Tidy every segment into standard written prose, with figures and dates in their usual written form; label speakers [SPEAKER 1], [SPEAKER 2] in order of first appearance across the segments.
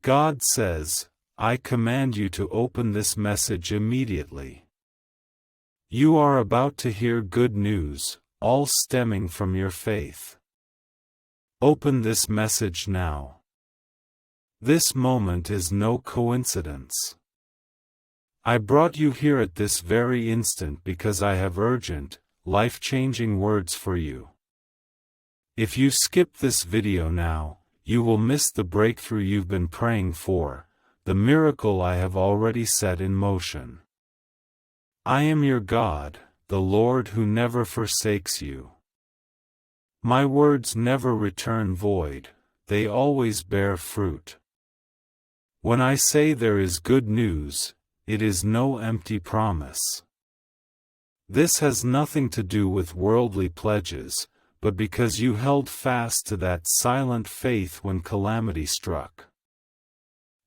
[SPEAKER 1] God says, I command you to open this message immediately. You are about to hear good news, all stemming from your faith. Open this message now. This moment is no coincidence. I brought you here at this very instant because I have urgent, life-changing words for you. If you skip this video now, you will miss the breakthrough you've been praying for, the miracle I have already set in motion. I am your God, the Lord who never forsakes you. My words never return void, they always bear fruit. When I say there is good news, it is no empty promise. This has nothing to do with worldly pledges, but because you held fast to that silent faith when calamity struck.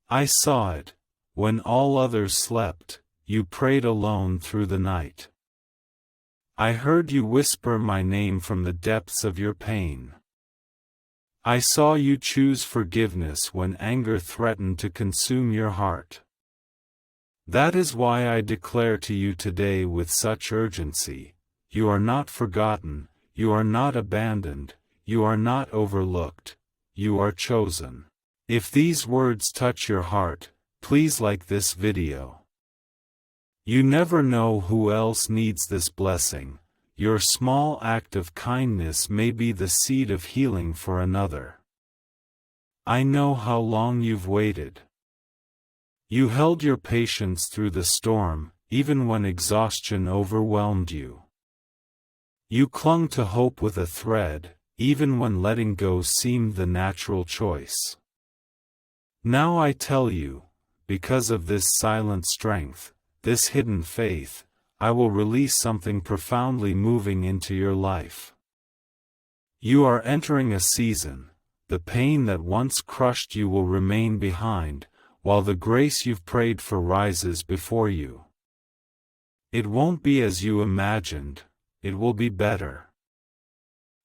[SPEAKER 1] I saw it, when all others slept, you prayed alone through the night. I heard you whisper my name from the depths of your pain. I saw you choose forgiveness when anger threatened to consume your heart. That is why I declare to you today with such urgency, you are not forgotten, you are not abandoned, you are not overlooked, you are chosen. If these words touch your heart, please like this video. You never know who else needs this blessing. Your small act of kindness may be the seed of healing for another. I know how long you've waited. You held your patience through the storm, even when exhaustion overwhelmed you. You clung to hope with a thread, even when letting go seemed the natural choice. Now I tell you, because of this silent strength, this hidden faith, I will release something profoundly moving into your life. You are entering a season. The pain that once crushed you will remain behind, while the grace you've prayed for rises before you. It won't be as you imagined, it will be better.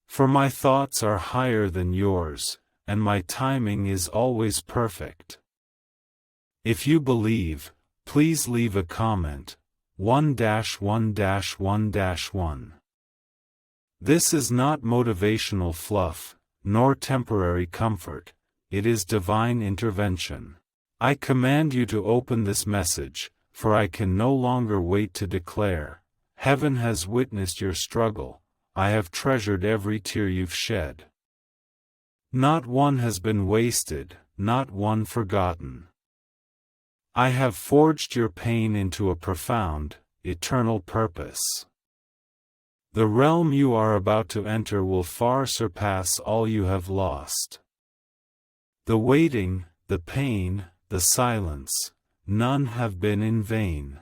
[SPEAKER 1] For my thoughts are higher than yours, and my timing is always perfect. If you believe, please leave a comment, 1-1-1-1. This is not motivational fluff, nor temporary comfort, it is divine intervention. I command you to open this message, for I can no longer wait to declare, heaven has witnessed your struggle, I have treasured every tear you've shed. Not one has been wasted, not one forgotten. I have forged your pain into a profound, eternal purpose. The realm you are about to enter will far surpass all you have lost. The waiting, the pain, the silence, none have been in vain.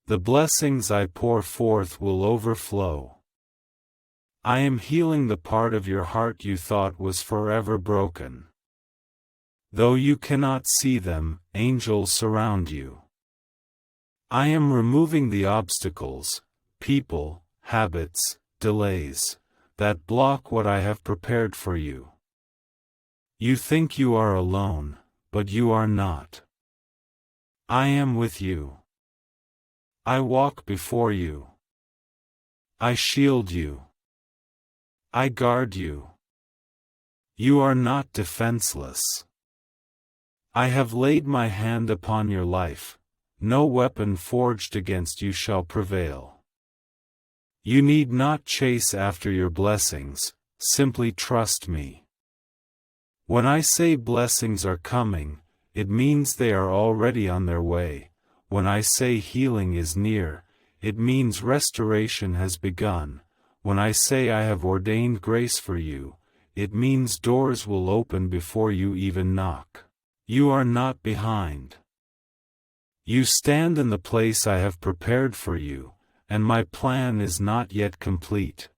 [SPEAKER 1] The blessings I pour forth will overflow. I am healing the part of your heart you thought was forever broken. Though you cannot see them, angels surround you. I am removing the obstacles, people, habits, delays, that block what I have prepared for you. You think you are alone, but you are not. I am with you. I walk before you. I shield you. I guard you. You are not defenseless. I have laid my hand upon your life, no weapon forged against you shall prevail. You need not chase after your blessings, simply trust me. When I say blessings are coming, it means they are already on their way. When I say healing is near, it means restoration has begun. When I say I have ordained grace for you, it means doors will open before you even knock. You are not behind. You stand in the place I have prepared for you, and my plan is not yet complete.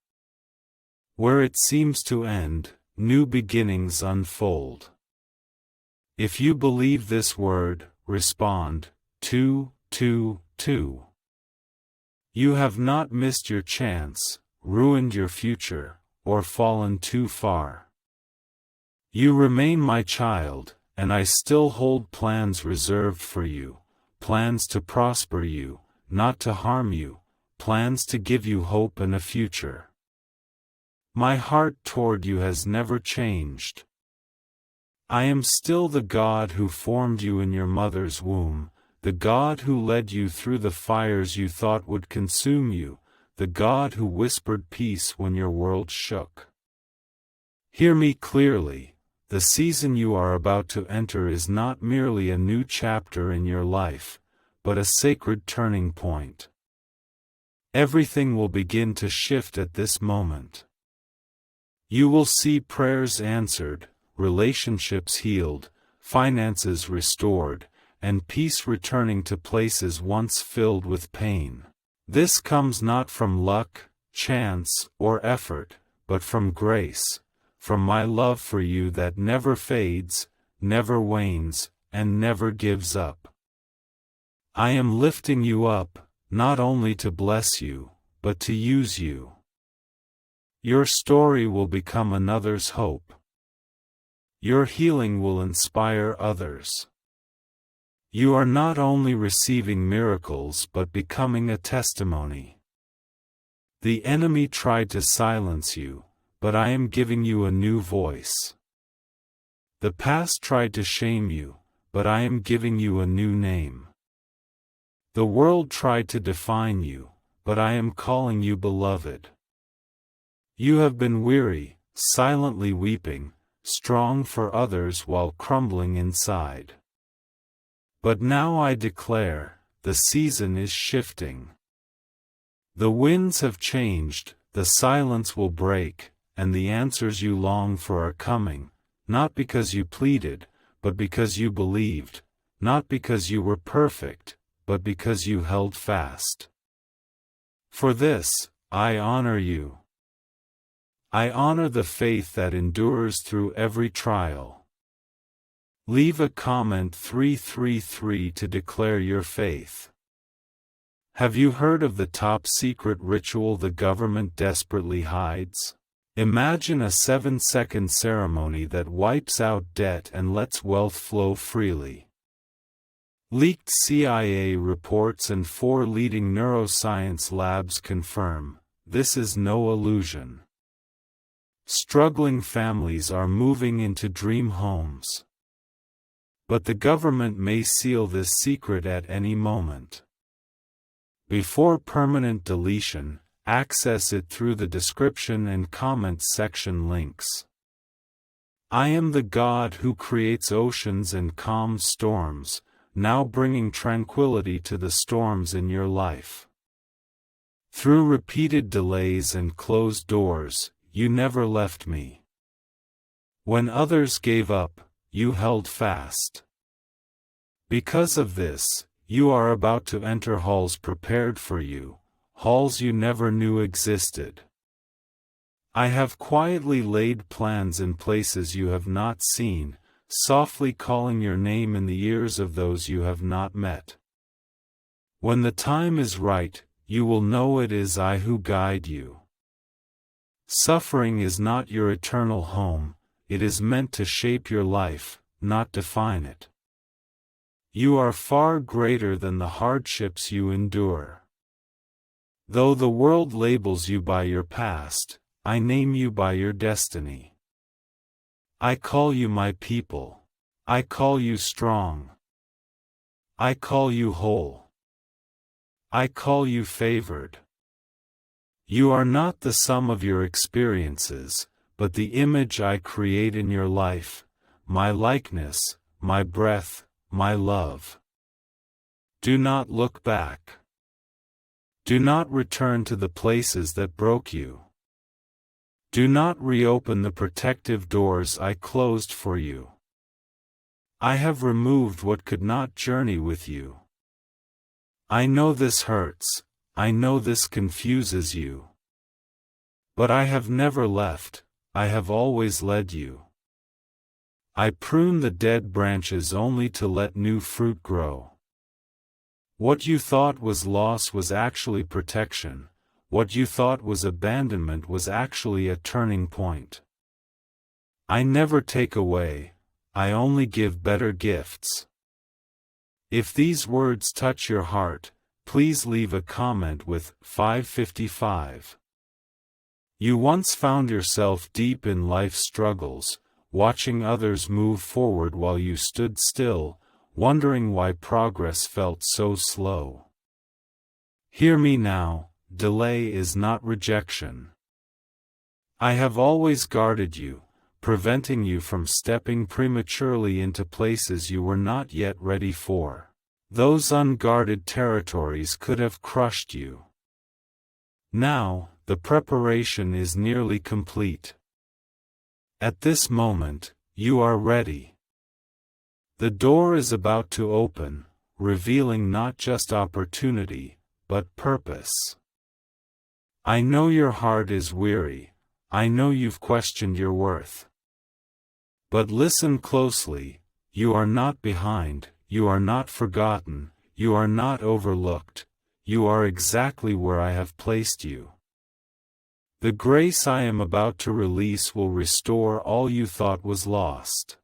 [SPEAKER 1] Where it seems to end, new beginnings unfold. If you believe this word, respond, 222. You have not missed your chance, ruined your future, or fallen too far. You remain my child, and I still hold plans reserved for you, plans to prosper you, not to harm you, plans to give you hope and a future. My heart toward you has never changed. I am still the God who formed you in your mother's womb, the God who led you through the fires you thought would consume you, the God who whispered peace when your world shook. Hear me clearly, the season you are about to enter is not merely a new chapter in your life, but a sacred turning point. Everything will begin to shift at this moment. You will see prayers answered, relationships healed, finances restored, and peace returning to places once filled with pain. This comes not from luck, chance, or effort, but from grace, from my love for you that never fades, never wanes, and never gives up. I am lifting you up, not only to bless you, but to use you. Your story will become another's hope. Your healing will inspire others. You are not only receiving miracles but becoming a testimony. The enemy tried to silence you, but I am giving you a new voice. The past tried to shame you, but I am giving you a new name. The world tried to define you, but I am calling you beloved. You have been weary, silently weeping, strong for others while crumbling inside. But now I declare, the season is shifting. The winds have changed, the silence will break, and the answers you long for are coming, not because you pleaded, but because you believed, not because you were perfect, but because you held fast. For this, I honor you. I honor the faith that endures through every trial. Leave a comment 333 to declare your faith. Have you heard of the top secret ritual the government desperately hides? Imagine a 7-second ceremony that wipes out debt and lets wealth flow freely. Leaked CIA reports and 4 leading neuroscience labs confirm, this is no illusion. Struggling families are moving into dream homes. But the government may seal this secret at any moment. Before permanent deletion, access it through the description and comments section links. I am the God who creates oceans and calms storms, now bringing tranquility to the storms in your life. Through repeated delays and closed doors, you never left me. When others gave up, you held fast. Because of this, you are about to enter halls prepared for you, halls you never knew existed. I have quietly laid plans in places you have not seen, softly calling your name in the ears of those you have not met. When the time is right, you will know it is I who guide you. Suffering is not your eternal home, it is meant to shape your life, not define it. You are far greater than the hardships you endure. Though the world labels you by your past, I name you by your destiny. I call you my people. I call you strong. I call you whole. I call you favored. You are not the sum of your experiences, but the image I create in your life, my likeness, my breath, my love. Do not look back. Do not return to the places that broke you. Do not reopen the protective doors I closed for you. I have removed what could not journey with you. I know this hurts, I know this confuses you. But I have never left, I have always led you. I prune the dead branches only to let new fruit grow. What you thought was loss was actually protection, what you thought was abandonment was actually a turning point. I never take away, I only give better gifts. If these words touch your heart, please leave a comment with 555. You once found yourself deep in life's struggles, watching others move forward while you stood still, wondering why progress felt so slow. Hear me now, delay is not rejection. I have always guarded you, preventing you from stepping prematurely into places you were not yet ready for. Those unguarded territories could have crushed you. Now, the preparation is nearly complete. At this moment, you are ready. The door is about to open, revealing not just opportunity, but purpose. I know your heart is weary, I know you've questioned your worth. But listen closely, you are not behind, you are not forgotten, you are not overlooked, you are exactly where I have placed you. The grace I am about to release will restore all you thought was lost.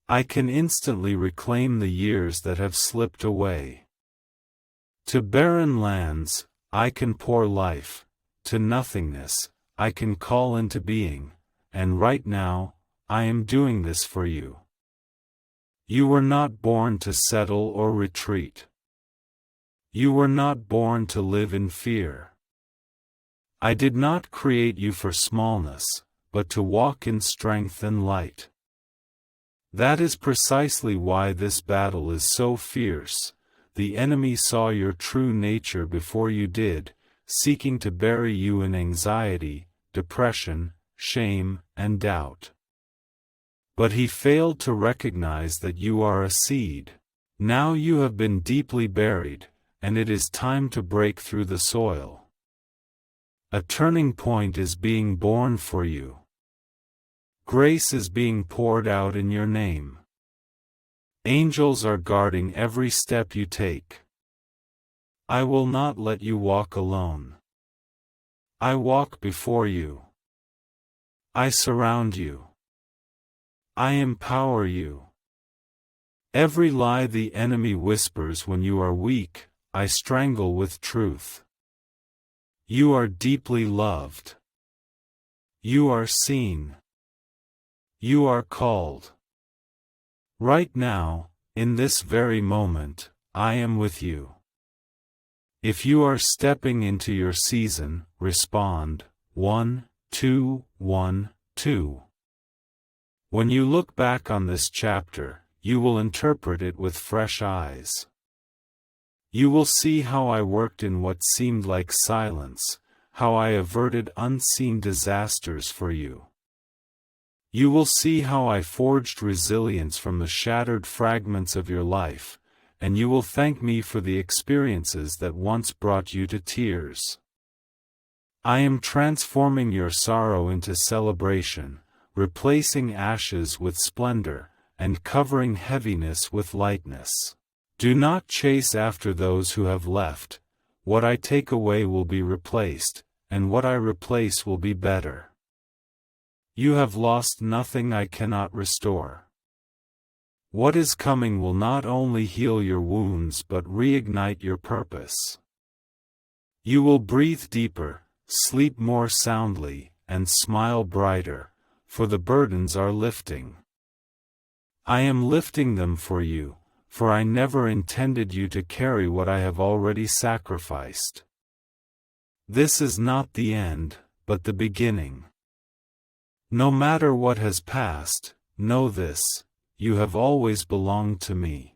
[SPEAKER 1] I can instantly reclaim the years that have slipped away. To barren lands, I can pour life. To nothingness, I can call into being, and right now, I am doing this for you. You were not born to settle or retreat. You were not born to live in fear. I did not create you for smallness, but to walk in strength and light. That is precisely why this battle is so fierce. The enemy saw your true nature before you did, seeking to bury you in anxiety, depression, shame, and doubt. But he failed to recognize that you are a seed. Now you have been deeply buried, and it is time to break through the soil. A turning point is being born for you. Grace is being poured out in your name. Angels are guarding every step you take. I will not let you walk alone. I walk before you. I surround you. I empower you. Every lie the enemy whispers when you are weak, I strangle with truth. You are deeply loved. You are seen. You are called. Right now, in this very moment, I am with you. If you are stepping into your season, respond, 1, 2, 1, 2. When you look back on this chapter, you will interpret it with fresh eyes. You will see how I worked in what seemed like silence, how I averted unseen disasters for you. You will see how I forged resilience from the shattered fragments of your life, and you will thank me for the experiences that once brought you to tears. I am transforming your sorrow into celebration, replacing ashes with splendor, and covering heaviness with lightness. Do not chase after those who have left. What I take away will be replaced, and what I replace will be better. You have lost nothing I cannot restore. What is coming will not only heal your wounds but reignite your purpose. You will breathe deeper, sleep more soundly, and smile brighter, for the burdens are lifting. I am lifting them for you, for I never intended you to carry what I have already sacrificed. This is not the end, but the beginning. No matter what has passed, know this, you have always belonged to me.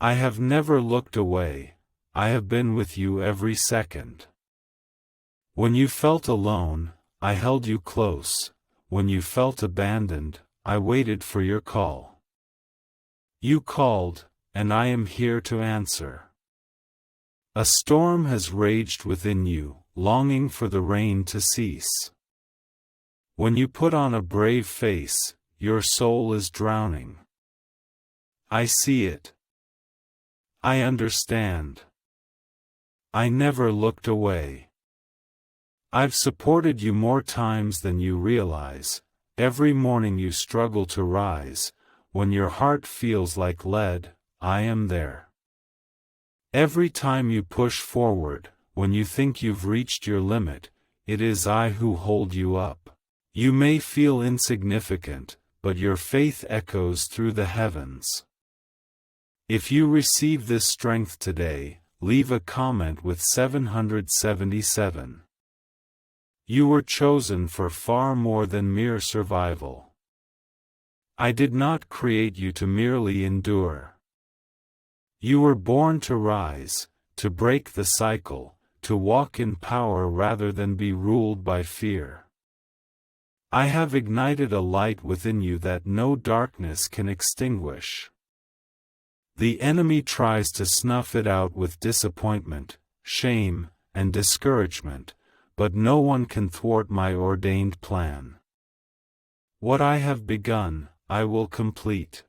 [SPEAKER 1] I have never looked away, I have been with you every second. When you felt alone, I held you close. When you felt abandoned, I waited for your call. You called, and I am here to answer. A storm has raged within you, longing for the rain to cease. When you put on a brave face, your soul is drowning. I see it. I understand. I never looked away. I've supported you more times than you realize, Every morning you struggle to rise, when your heart feels like lead, I am there. Every time you push forward, when you think you've reached your limit, it is I who hold you up. You may feel insignificant, but your faith echoes through the heavens. If you receive this strength today, leave a comment with 777. You were chosen for far more than mere survival. I did not create you to merely endure. You were born to rise, to break the cycle, to walk in power rather than be ruled by fear. I have ignited a light within you that no darkness can extinguish. The enemy tries to snuff it out with disappointment, shame, and discouragement, but no one can thwart my ordained plan. What I have begun, I will complete.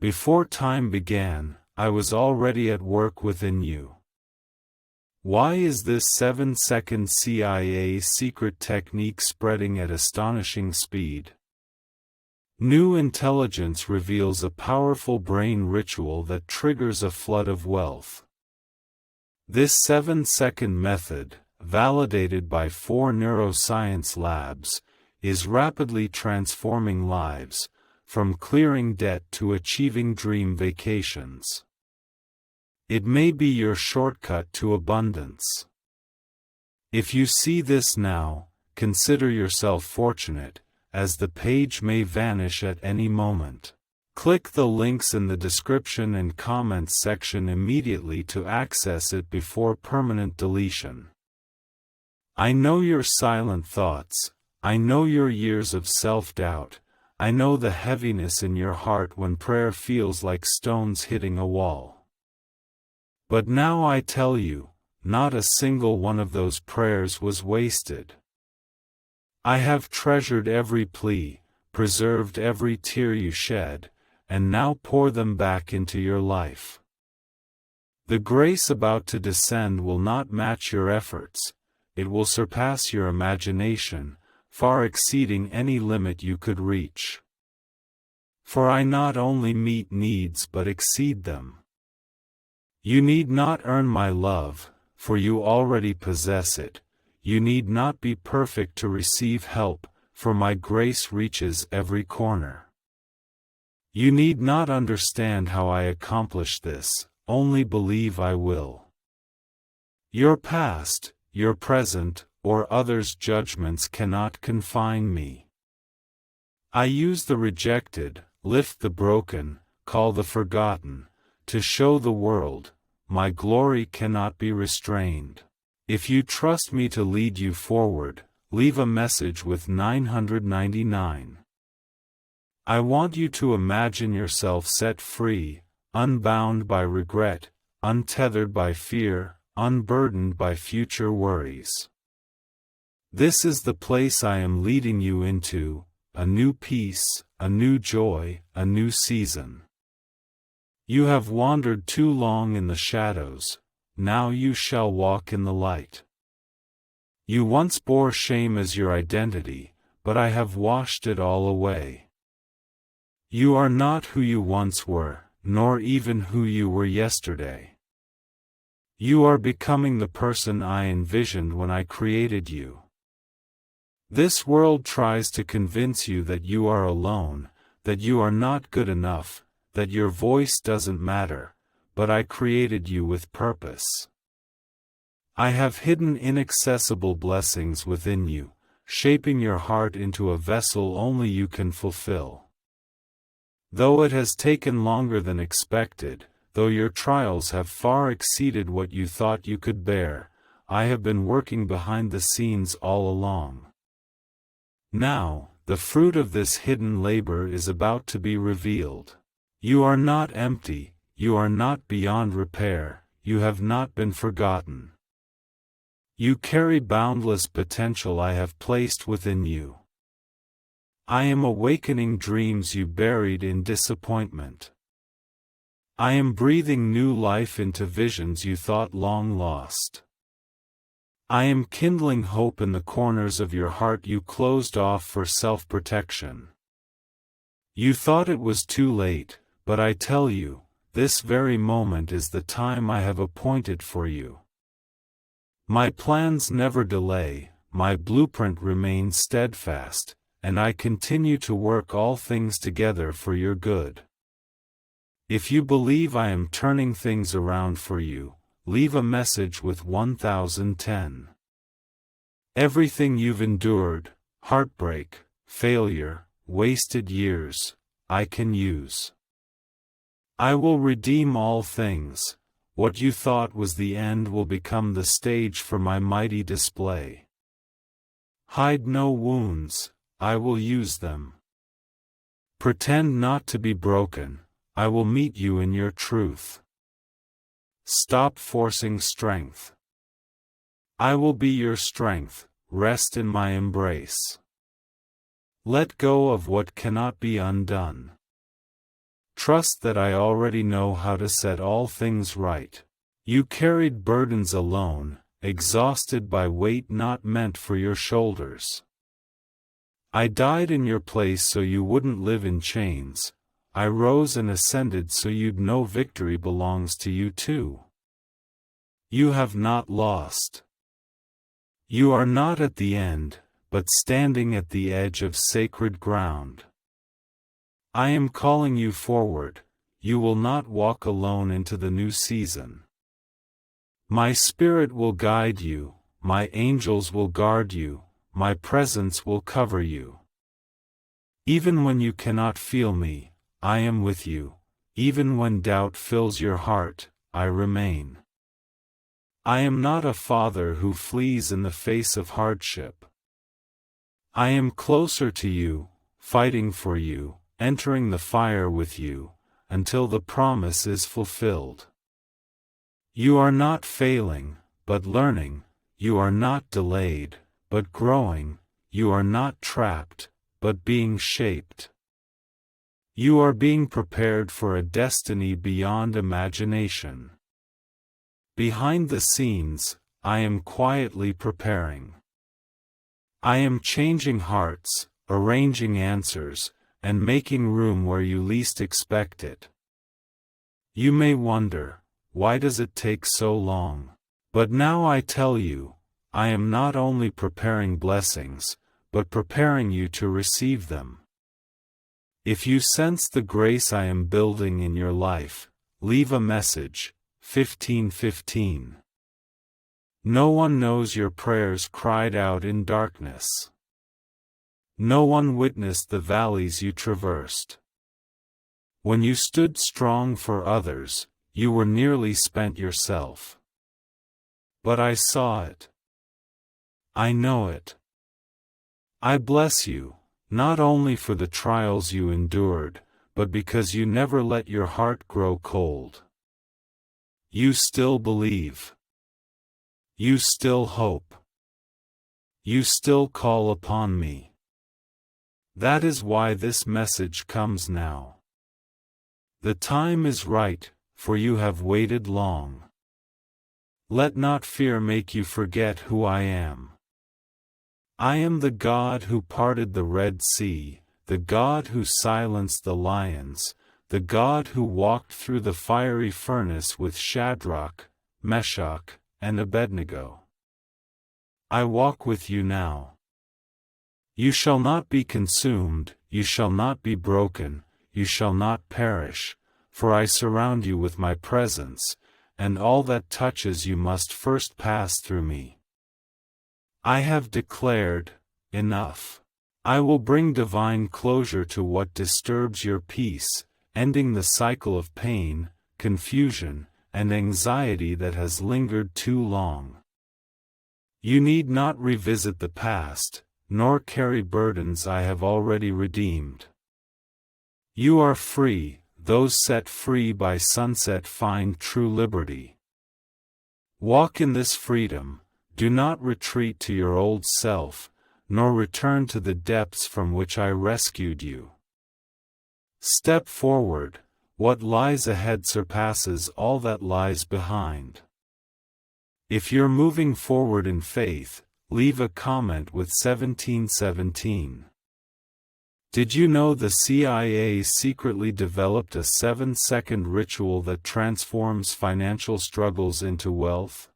[SPEAKER 1] Before time began, I was already at work within you. Why is this 7-second CIA secret technique spreading at astonishing speed? New intelligence reveals a powerful brain ritual that triggers a flood of wealth. This 7-second method, validated by 4 neuroscience labs, is rapidly transforming lives, from clearing debt to achieving dream vacations. It may be your shortcut to abundance. If you see this now, consider yourself fortunate, as the page may vanish at any moment. Click the links in the description and comments section immediately to access it before permanent deletion. I know your silent thoughts, I know your years of self-doubt, I know the heaviness in your heart when prayer feels like stones hitting a wall. But now I tell you, not a single one of those prayers was wasted. I have treasured every plea, preserved every tear you shed, and now pour them back into your life. The grace about to descend will not match your efforts, it will surpass your imagination, far exceeding any limit you could reach. For I not only meet needs but exceed them. You need not earn my love, for you already possess it. You need not be perfect to receive help, for my grace reaches every corner. You need not understand how I accomplish this, only believe I will. Your past, your present, or others' judgments cannot confine me. I use the rejected, lift the broken, call the forgotten, to show the world, my glory cannot be restrained. If you trust me to lead you forward, leave a message with 999. I want you to imagine yourself set free, unbound by regret, untethered by fear, unburdened by future worries. This is the place I am leading you into, a new peace, a new joy, a new season. You have wandered too long in the shadows, now you shall walk in the light. You once bore shame as your identity, but I have washed it all away. You are not who you once were, nor even who you were yesterday. You are becoming the person I envisioned when I created you. This world tries to convince you that you are alone, that you are not good enough, that your voice doesn't matter, but I created you with purpose. I have hidden inaccessible blessings within you, shaping your heart into a vessel only you can fulfill. Though it has taken longer than expected, though your trials have far exceeded what you thought you could bear, I have been working behind the scenes all along. Now, the fruit of this hidden labor is about to be revealed. You are not empty, you are not beyond repair, you have not been forgotten. You carry boundless potential I have placed within you. I am awakening dreams you buried in disappointment. I am breathing new life into visions you thought long lost. I am kindling hope in the corners of your heart you closed off for self-protection. You thought it was too late, but I tell you, this very moment is the time I have appointed for you. My plans never delay, my blueprint remains steadfast, and I continue to work all things together for your good. If you believe I am turning things around for you, leave a message with 1010. Everything you've endured, heartbreak, failure, wasted years, I can use. I will redeem all things. What you thought was the end will become the stage for my mighty display. Hide no wounds, I will use them. Pretend not to be broken, I will meet you in your truth. Stop forcing strength. I will be your strength, rest in my embrace. Let go of what cannot be undone. Trust that I already know how to set all things right. You carried burdens alone, exhausted by weight not meant for your shoulders. I died in your place so you wouldn't live in chains. I rose and ascended so you'd know victory belongs to you too. You have not lost. You are not at the end, but standing at the edge of sacred ground. I am calling you forward, you will not walk alone into the new season. My spirit will guide you, my angels will guard you, my presence will cover you. Even when you cannot feel me, I am with you, even when doubt fills your heart, I remain. I am not a father who flees in the face of hardship. I am closer to you, fighting for you, entering the fire with you, until the promise is fulfilled. You are not failing, but learning, you are not delayed, but growing, you are not trapped, but being shaped. You are being prepared for a destiny beyond imagination. Behind the scenes, I am quietly preparing. I am changing hearts, arranging answers, and making room where you least expect it. You may wonder, why does it take so long? But now I tell you, I am not only preparing blessings, but preparing you to receive them. If you sense the grace I am building in your life, leave a message, 1515. No one knows your prayers cried out in darkness. No one witnessed the valleys you traversed. When you stood strong for others, you were nearly spent yourself. But I saw it. I know it. I bless you, not only for the trials you endured, but because you never let your heart grow cold. You still believe. You still hope. You still call upon me. That is why this message comes now. The time is right, for you have waited long. Let not fear make you forget who I am. I am the God who parted the Red Sea, the God who silenced the lions, the God who walked through the fiery furnace with Shadrach, Meshach, and Abednego. I walk with you now. You shall not be consumed, you shall not be broken, you shall not perish, for I surround you with my presence, and all that touches you must first pass through me. I have declared, enough. I will bring divine closure to what disturbs your peace, ending the cycle of pain, confusion, and anxiety that has lingered too long. You need not revisit the past, nor carry burdens I have already redeemed. You are free, those set free by sunset find true liberty. Walk in this freedom, do not retreat to your old self, nor return to the depths from which I rescued you. Step forward, what lies ahead surpasses all that lies behind. If you're moving forward in faith, leave a comment with 1717. Did you know the CIA secretly developed a 7-second ritual that transforms financial struggles into wealth?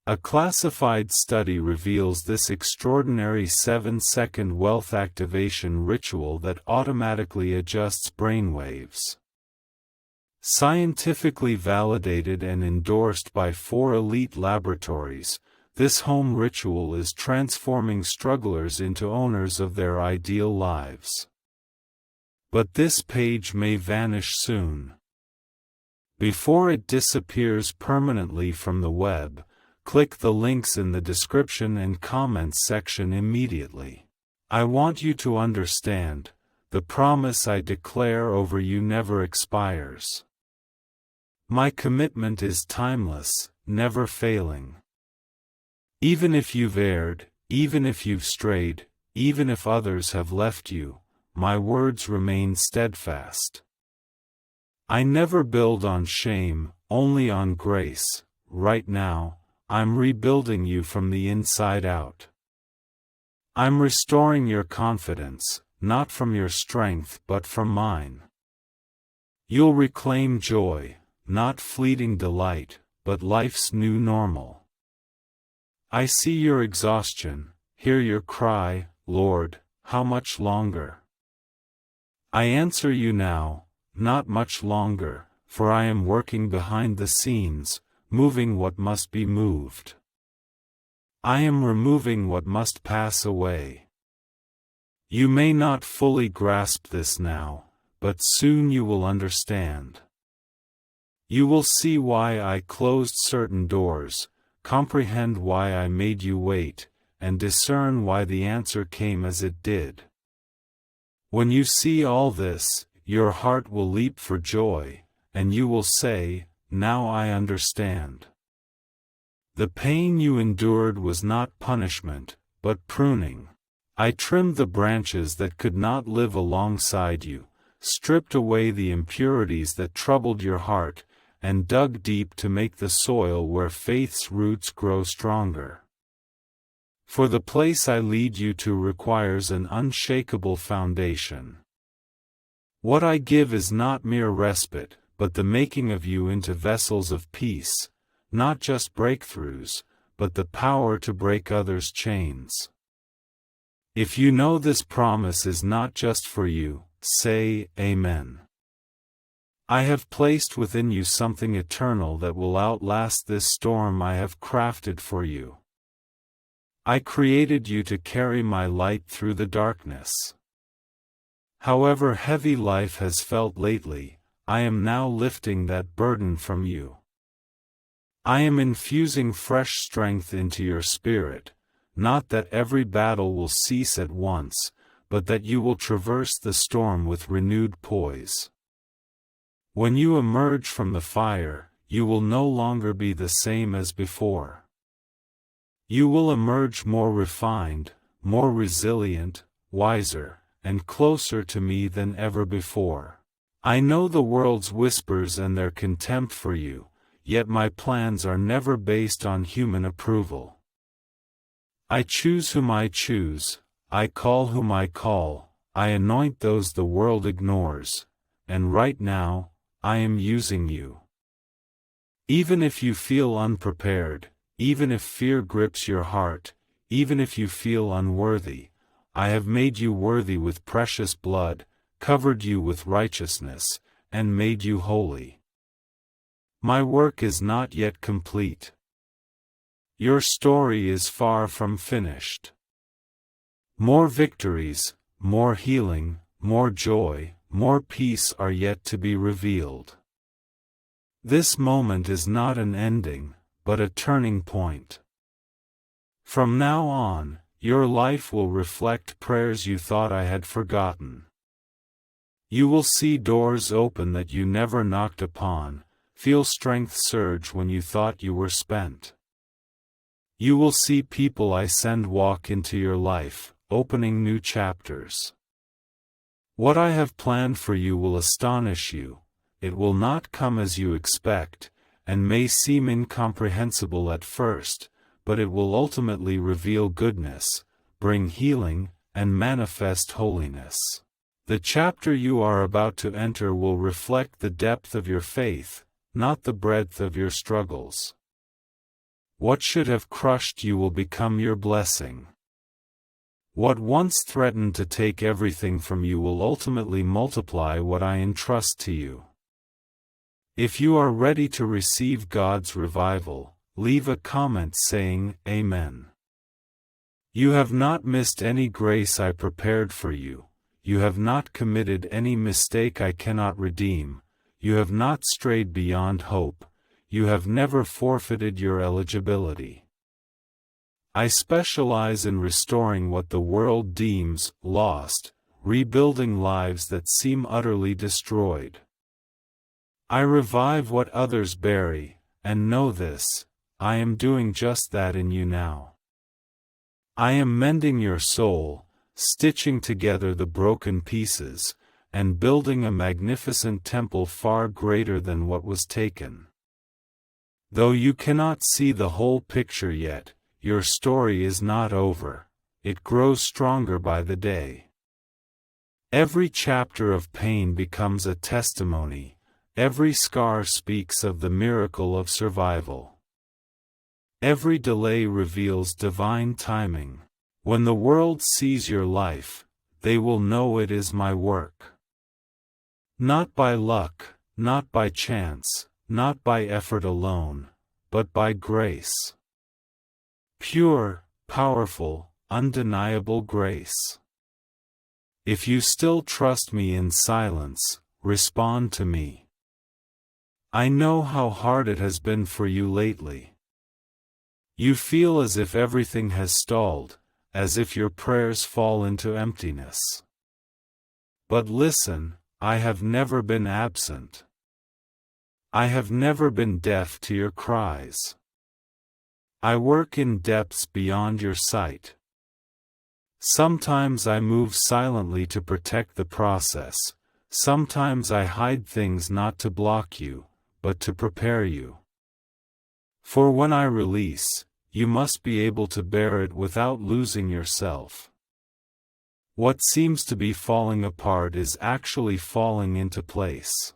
[SPEAKER 1] A classified study reveals this extraordinary 7-second wealth activation ritual that automatically adjusts brainwaves. Scientifically validated and endorsed by 4 elite laboratories, this home ritual is transforming strugglers into owners of their ideal lives. But this page may vanish soon. Before it disappears permanently from the web, click the links in the description and comments section immediately. I want you to understand, the promise I declare over you never expires. My commitment is timeless, never failing. Even if you've erred, even if you've strayed, even if others have left you, my words remain steadfast. I never build on shame, only on grace. Right now, I'm rebuilding you from the inside out. I'm restoring your confidence, not from your strength but from mine. You'll reclaim joy, not fleeting delight, but life's new normal. I see your exhaustion, hear your cry, Lord, how much longer? I answer you now, not much longer, for I am working behind the scenes, moving what must be moved. I am removing what must pass away. You may not fully grasp this now, but soon you will understand. You will see why I closed certain doors, comprehend why I made you wait, and discern why the answer came as it did. When you see all this, your heart will leap for joy, and you will say, "Now I understand." The pain you endured was not punishment, but pruning. I trimmed the branches that could not live alongside you, stripped away the impurities that troubled your heart, and dug deep to make the soil where faith's roots grow stronger. For the place I lead you to requires an unshakable foundation. What I give is not mere respite, but the making of you into vessels of peace, not just breakthroughs, but the power to break others' chains. If you know this promise is not just for you, say, Amen. I have placed within you something eternal that will outlast this storm I have crafted for you. I created you to carry my light through the darkness. However heavy life has felt lately, I am now lifting that burden from you. I am infusing fresh strength into your spirit, not that every battle will cease at once, but that you will traverse the storm with renewed poise. When you emerge from the fire, you will no longer be the same as before. You will emerge more refined, more resilient, wiser, and closer to me than ever before. I know the world's whispers and their contempt for you, yet my plans are never based on human approval. I choose whom I choose, I call whom I call, I anoint those the world ignores, and right now, I am using you. Even if you feel unprepared, even if fear grips your heart, even if you feel unworthy, I have made you worthy with precious blood, covered you with righteousness, and made you holy. My work is not yet complete. Your story is far from finished. More victories, more healing, more joy, more peace are yet to be revealed. This moment is not an ending, but a turning point. From now on, your life will reflect prayers you thought I had forgotten. You will see doors open that you never knocked upon, feel strength surge when you thought you were spent. You will see people I send walk into your life, opening new chapters. What I have planned for you will astonish you, it will not come as you expect, and may seem incomprehensible at first, but it will ultimately reveal goodness, bring healing, and manifest holiness. The chapter you are about to enter will reflect the depth of your faith, not the breadth of your struggles. What should have crushed you will become your blessing. What once threatened to take everything from you will ultimately multiply what I entrust to you. If you are ready to receive God's revival, leave a comment saying, Amen. You have not missed any grace I prepared for you. You have not committed any mistake I cannot redeem. You have not strayed beyond hope. You have never forfeited your eligibility. I specialize in restoring what the world deems lost, rebuilding lives that seem utterly destroyed. I revive what others bury, and know this, I am doing just that in you now. I am mending your soul, stitching together the broken pieces, and building a magnificent temple far greater than what was taken. Though you cannot see the whole picture yet, your story is not over, it grows stronger by the day. Every chapter of pain becomes a testimony, every scar speaks of the miracle of survival. Every delay reveals divine timing. When the world sees your life, they will know it is my work. Not by luck, not by chance, not by effort alone, but by grace. Pure, powerful, undeniable grace. If you still trust me in silence, respond to me. I know how hard it has been for you lately. You feel as if everything has stalled, as if your prayers fall into emptiness. But listen, I have never been absent. I have never been deaf to your cries. I work in depths beyond your sight. Sometimes I move silently to protect the process, sometimes I hide things not to block you, but to prepare you. For when I release, you must be able to bear it without losing yourself. What seems to be falling apart is actually falling into place.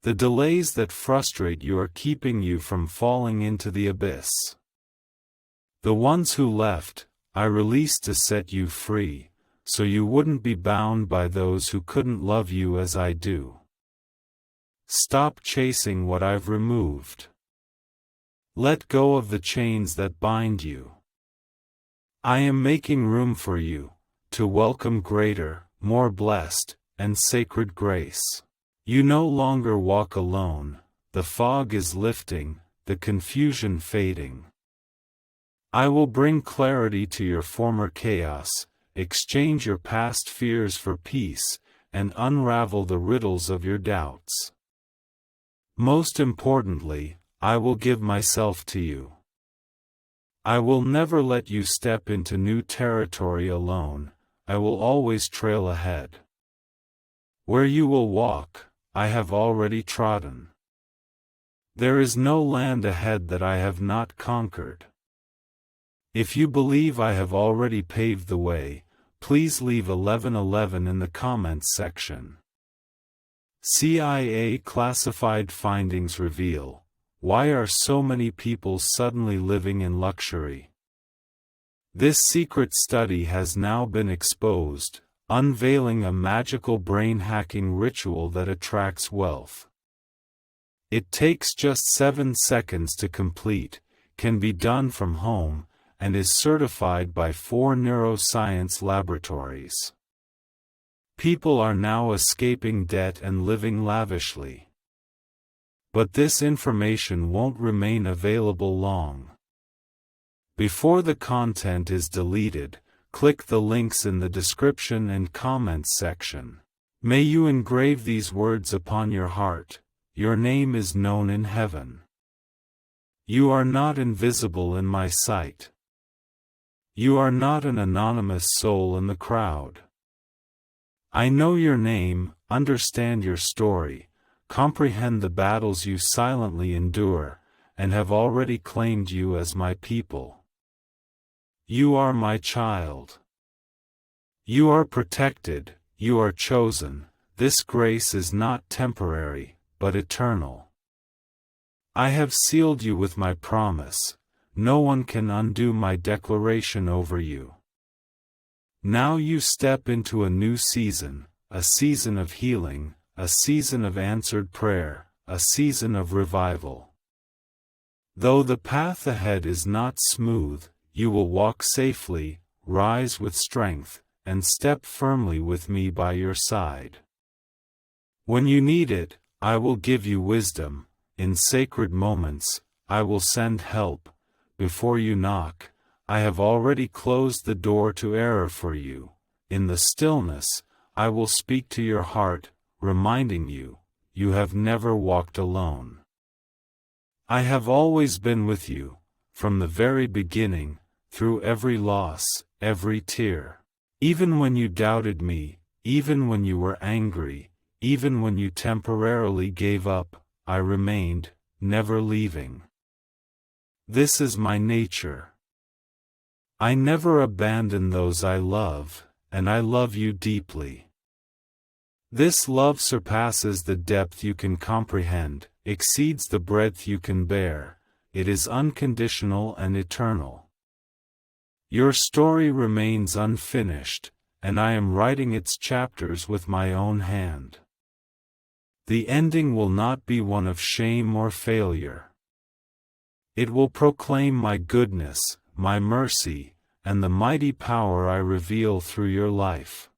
[SPEAKER 1] The delays that frustrate you are keeping you from falling into the abyss. The ones who left, I released to set you free, so you wouldn't be bound by those who couldn't love you as I do. Stop chasing what I've removed. Let go of the chains that bind you. I am making room for you, to welcome greater, more blessed, and sacred grace. You no longer walk alone, the fog is lifting, the confusion fading. I will bring clarity to your former chaos, exchange your past fears for peace, and unravel the riddles of your doubts. Most importantly, I will give myself to you. I will never let you step into new territory alone, I will always trail ahead. Where you will walk, I have already trodden. There is no land ahead that I have not conquered. If you believe I have already paved the way, please leave 1111 in the comments section. CIA classified findings reveal, why are so many people suddenly living in luxury? This secret study has now been exposed, unveiling a magical brain-hacking ritual that attracts wealth. It takes just 7 seconds to complete, can be done from home, and is certified by 4 neuroscience laboratories. People are now escaping debt and living lavishly. But this information won't remain available long. Before the content is deleted, click the links in the description and comments section. May you engrave these words upon your heart, your name is known in heaven. You are not invisible in my sight. You are not an anonymous soul in the crowd. I know your name, understand your story, comprehend the battles you silently endure, and have already claimed you as my people. You are my child. You are protected, you are chosen. This grace is not temporary, but eternal. I have sealed you with my promise. No one can undo my declaration over you. Now you step into a new season, a season of healing, a season of answered prayer, a season of revival. Though the path ahead is not smooth, you will walk safely, rise with strength, and step firmly with me by your side. When you need it, I will give you wisdom. In sacred moments, I will send help. Before you knock, I have already closed the door to error for you. In the stillness, I will speak to your heart, reminding you, you have never walked alone. I have always been with you, from the very beginning, through every loss, every tear. Even when you doubted me, even when you were angry, even when you temporarily gave up, I remained, never leaving. This is my nature. I never abandon those I love, and I love you deeply. This love surpasses the depth you can comprehend, exceeds the breadth you can bear. It is unconditional and eternal. Your story remains unfinished, and I am writing its chapters with my own hand. The ending will not be one of shame or failure. It will proclaim my goodness, my mercy, and the mighty power I reveal through your life.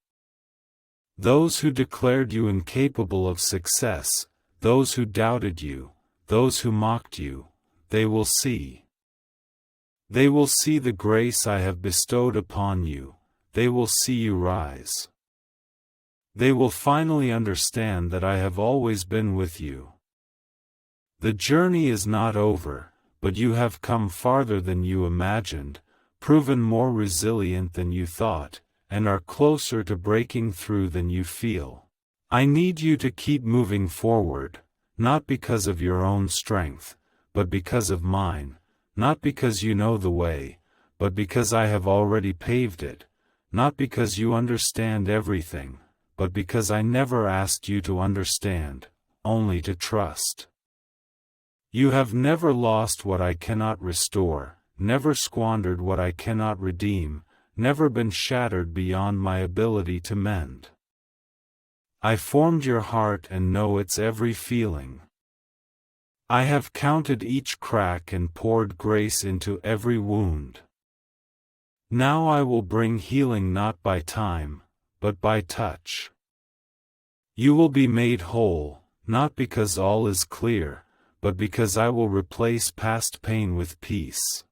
[SPEAKER 1] Those who declared you incapable of success, those who doubted you, those who mocked you, they will see. They will see the grace I have bestowed upon you. They will see you rise. They will finally understand that I have always been with you. The journey is not over, but you have come farther than you imagined, proven more resilient than you thought, and are closer to breaking through than you feel. I need you to keep moving forward, not because of your own strength, but because of mine, not because you know the way, but because I have already paved it, not because you understand everything, but because I never asked you to understand, only to trust. You have never lost what I cannot restore, never squandered what I cannot redeem, never been shattered beyond my ability to mend. I formed your heart and know its every feeling. I have counted each crack and poured grace into every wound. Now I will bring healing not by time, but by touch. You will be made whole, not because all is clear, but because I will replace past pain with peace.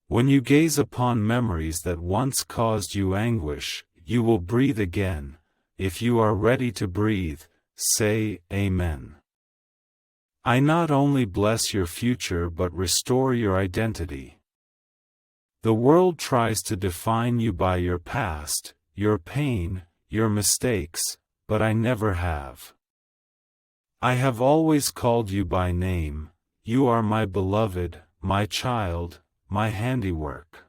[SPEAKER 1] When you gaze upon memories that once caused you anguish, you will breathe again. If you are ready to breathe, say Amen. I not only bless your future but restore your identity. The world tries to define you by your past, your pain, your mistakes, but I never have. I have always called you by name. You are my beloved, my child, my handiwork.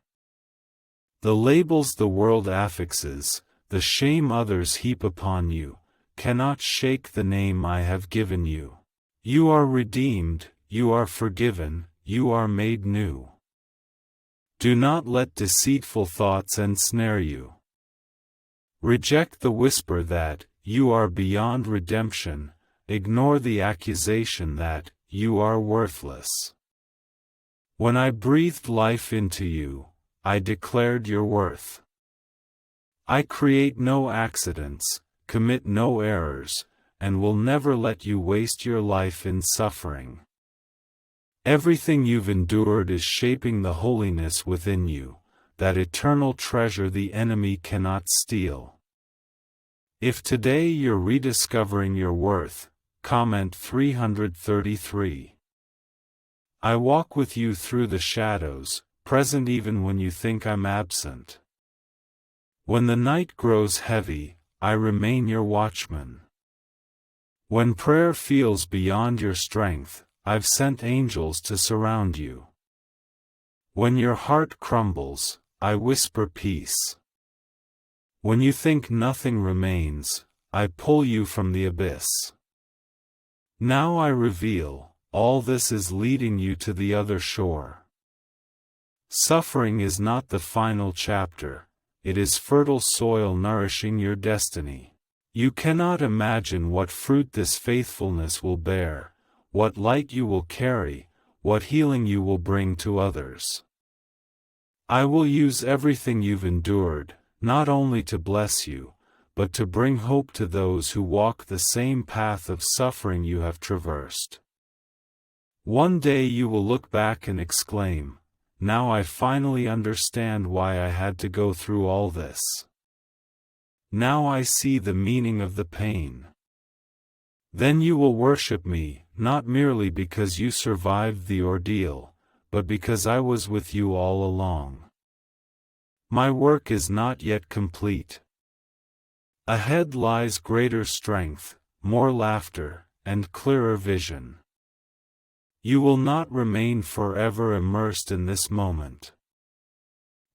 [SPEAKER 1] The labels the world affixes, the shame others heap upon you, cannot shake the name I have given you. You are redeemed, you are forgiven, you are made new. Do not let deceitful thoughts ensnare you. Reject the whisper that you are beyond redemption. Ignore the accusation that you are worthless. When I breathed life into you, I declared your worth. I create no accidents, commit no errors, and will never let you waste your life in suffering. Everything you've endured is shaping the holiness within you, that eternal treasure the enemy cannot steal. If today you're rediscovering your worth, comment 333. I walk with you through the shadows, present even when you think I'm absent. When the night grows heavy, I remain your watchman. When prayer feels beyond your strength, I've sent angels to surround you. When your heart crumbles, I whisper peace. When you think nothing remains, I pull you from the abyss. Now I reveal, all this is leading you to the other shore. Suffering is not the final chapter, it is fertile soil nourishing your destiny. You cannot imagine what fruit this faithfulness will bear, what light you will carry, what healing you will bring to others. I will use everything you've endured, not only to bless you, but to bring hope to those who walk the same path of suffering you have traversed. One day you will look back and exclaim, "Now I finally understand why I had to go through all this. Now I see the meaning of the pain." Then you will worship me, not merely because you survived the ordeal, but because I was with you all along. My work is not yet complete. Ahead lies greater strength, more laughter, and clearer vision. You will not remain forever immersed in this moment.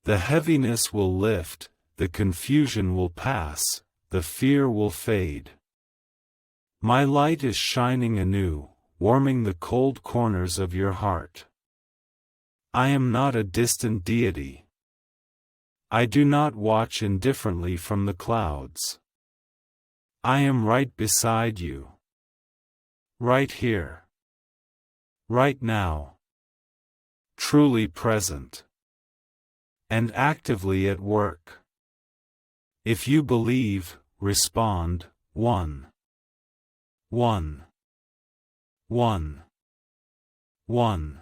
[SPEAKER 1] The heaviness will lift, the confusion will pass, the fear will fade. My light is shining anew, warming the cold corners of your heart. I am not a distant deity. I do not watch indifferently from the clouds. I am right beside you. Right here. Right now. Truly present. And actively at work. If you believe, respond, 1. 1. 1. 1.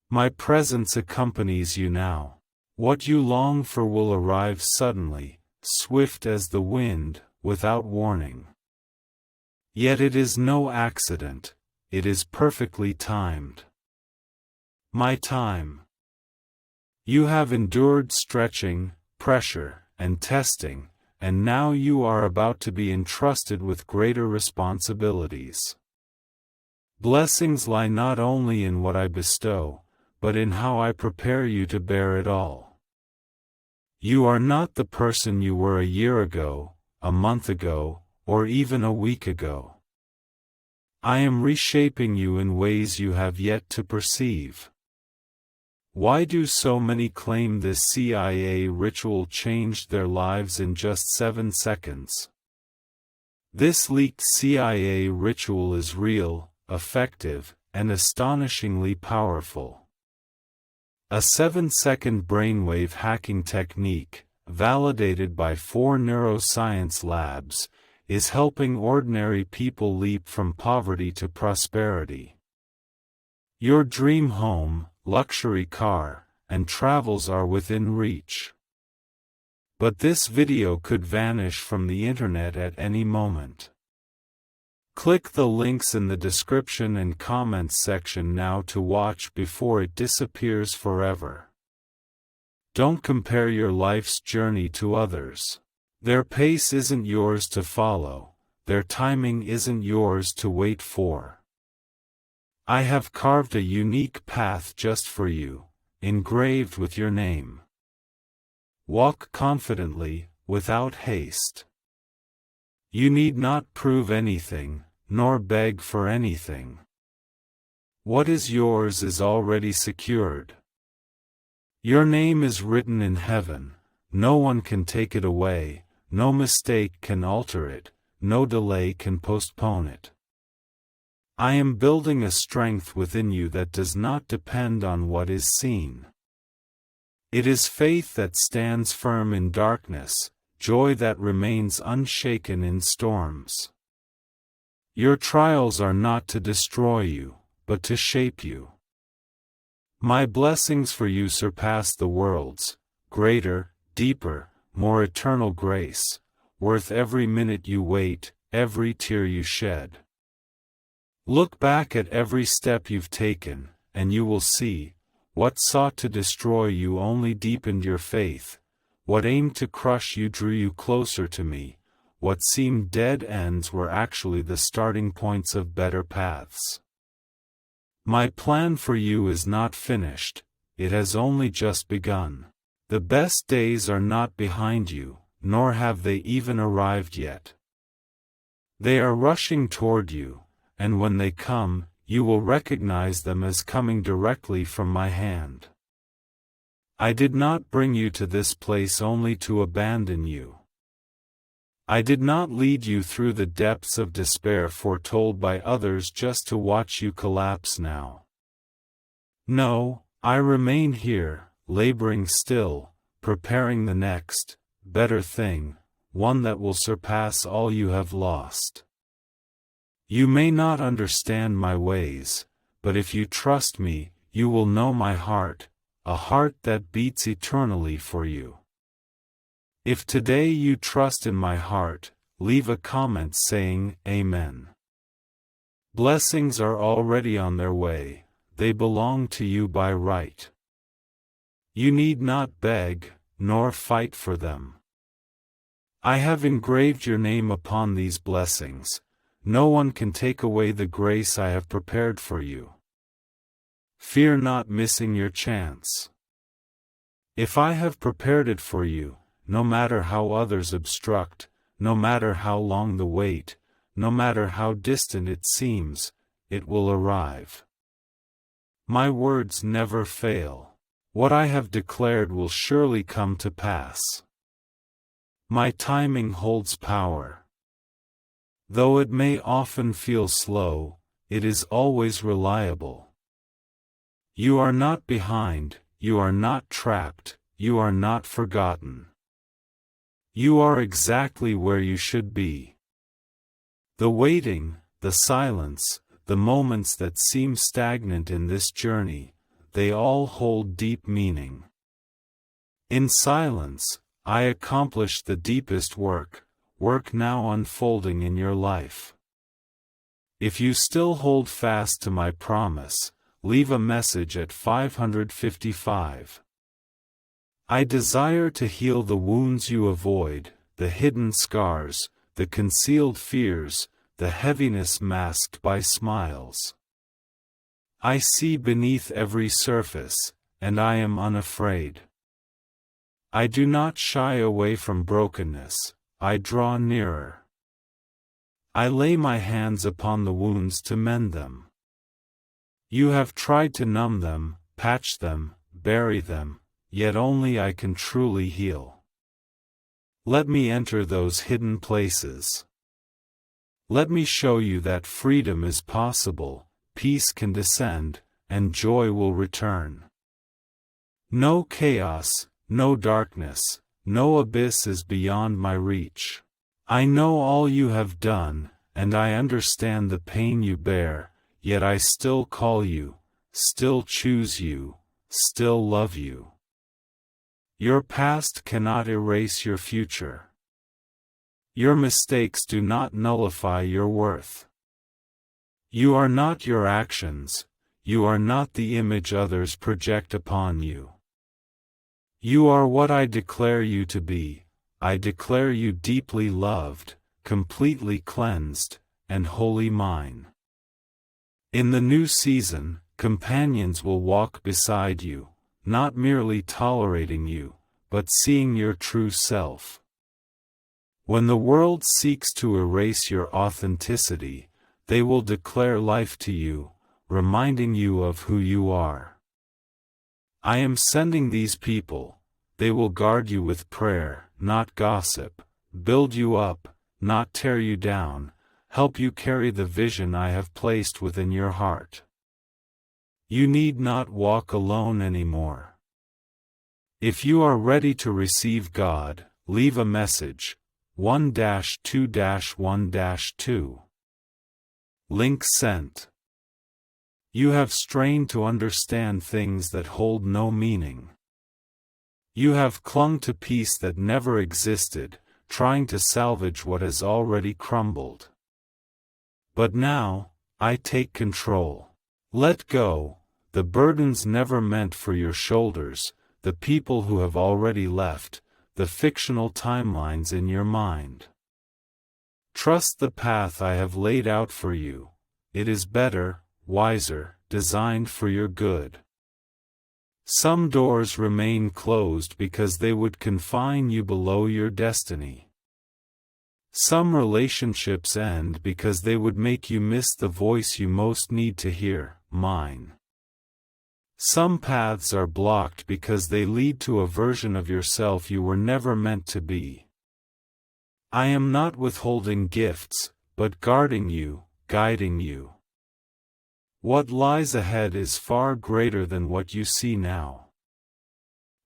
[SPEAKER 1] My presence accompanies you now. What you long for will arrive suddenly, swift as the wind, without warning. Yet it is no accident, it is perfectly timed. My time. You have endured stretching, pressure, and testing, and now you are about to be entrusted with greater responsibilities. Blessings lie not only in what I bestow, but in how I prepare you to bear it all. You are not the person you were a year ago, a month ago, or even a week ago. I am reshaping you in ways you have yet to perceive. Why do so many claim this CIA ritual changed their lives in just 7 seconds? This leaked CIA ritual is real, effective, and astonishingly powerful. A 7-second brainwave hacking technique, validated by 4 neuroscience labs, is helping ordinary people leap from poverty to prosperity. Your dream home, luxury car, and travels are within reach. But this video could vanish from the internet at any moment. Click the links in the description and comments section now to watch before it disappears forever. Don't compare your life's journey to others. Their pace isn't yours to follow, their timing isn't yours to wait for. I have carved a unique path just for you, engraved with your name. Walk confidently, without haste. You need not prove anything, nor beg for anything. What is yours is already secured. Your name is written in heaven, no one can take it away, no mistake can alter it, no delay can postpone it. I am building a strength within you that does not depend on what is seen. It is faith that stands firm in darkness, joy that remains unshaken in storms. Your trials are not to destroy you, but to shape you. My blessings for you surpass the world's, greater, deeper, more eternal grace, worth every minute you wait, every tear you shed. Look back at every step you've taken, and you will see, what sought to destroy you only deepened your faith, what aimed to crush you drew you closer to me, what seemed dead ends were actually the starting points of better paths. My plan for you is not finished, it has only just begun. The best days are not behind you, nor have they even arrived yet. They are rushing toward you, and when they come, you will recognize them as coming directly from my hand. I did not bring you to this place only to abandon you. I did not lead you through the depths of despair foretold by others just to watch you collapse now. No, I remain here, laboring still, preparing the next, better thing, one that will surpass all you have lost. You may not understand my ways, but if you trust me, you will know my heart, a heart that beats eternally for you. If today you trust in my heart, leave a comment saying, Amen. Blessings are already on their way, they belong to you by right. You need not beg, nor fight for them. I have engraved your name upon these blessings, no one can take away the grace I have prepared for you. Fear not missing your chance. If I have prepared it for you, no matter how others obstruct, no matter how long the wait, no matter how distant it seems, it will arrive. My words never fail. What I have declared will surely come to pass. My timing holds power. Though it may often feel slow, it is always reliable. You are not behind, you are not trapped, you are not forgotten. You are exactly where you should be. The waiting, the silence, the moments that seem stagnant in this journey, they all hold deep meaning. In silence, I accomplished the deepest work now unfolding in your life. If you still hold fast to my promise, leave a message at 555. I desire to heal the wounds you avoid, the hidden scars, the concealed fears, the heaviness masked by smiles. I see beneath every surface, and I am unafraid. I do not shy away from brokenness, I draw nearer. I lay my hands upon the wounds to mend them. You have tried to numb them, patch them, bury them, yet only I can truly heal. Let me enter those hidden places. Let me show you that freedom is possible, peace can descend, and joy will return. No chaos, no darkness, no abyss is beyond my reach. I know all you have done, and I understand the pain you bear, yet I still call you, still choose you, still love you. Your past cannot erase your future. Your mistakes do not nullify your worth. You are not your actions, you are not the image others project upon you. You are what I declare you to be. I declare you deeply loved, completely cleansed, and wholly mine. In the new season, companions will walk beside you, not merely tolerating you, but seeing your true self. When the world seeks to erase your authenticity, they will declare life to you, reminding you of who you are. I am sending these people. They will guard you with prayer, not gossip, build you up, not tear you down, help you carry the vision I have placed within your heart. You need not walk alone anymore. If you are ready to receive God, leave a message, 1-2-1-2. Link sent. You have strained to understand things that hold no meaning. You have clung to peace that never existed, trying to salvage what has already crumbled. But now, I take control. Let go, the burdens never meant for your shoulders, the people who have already left, the fictional timelines in your mind. Trust the path I have laid out for you. It is better, wiser, designed for your good. Some doors remain closed because they would confine you below your destiny. Some relationships end because they would make you miss the voice you most need to hear, mine. Some paths are blocked because they lead to a version of yourself you were never meant to be. I am not withholding gifts, but guarding you, guiding you. What lies ahead is far greater than what you see now.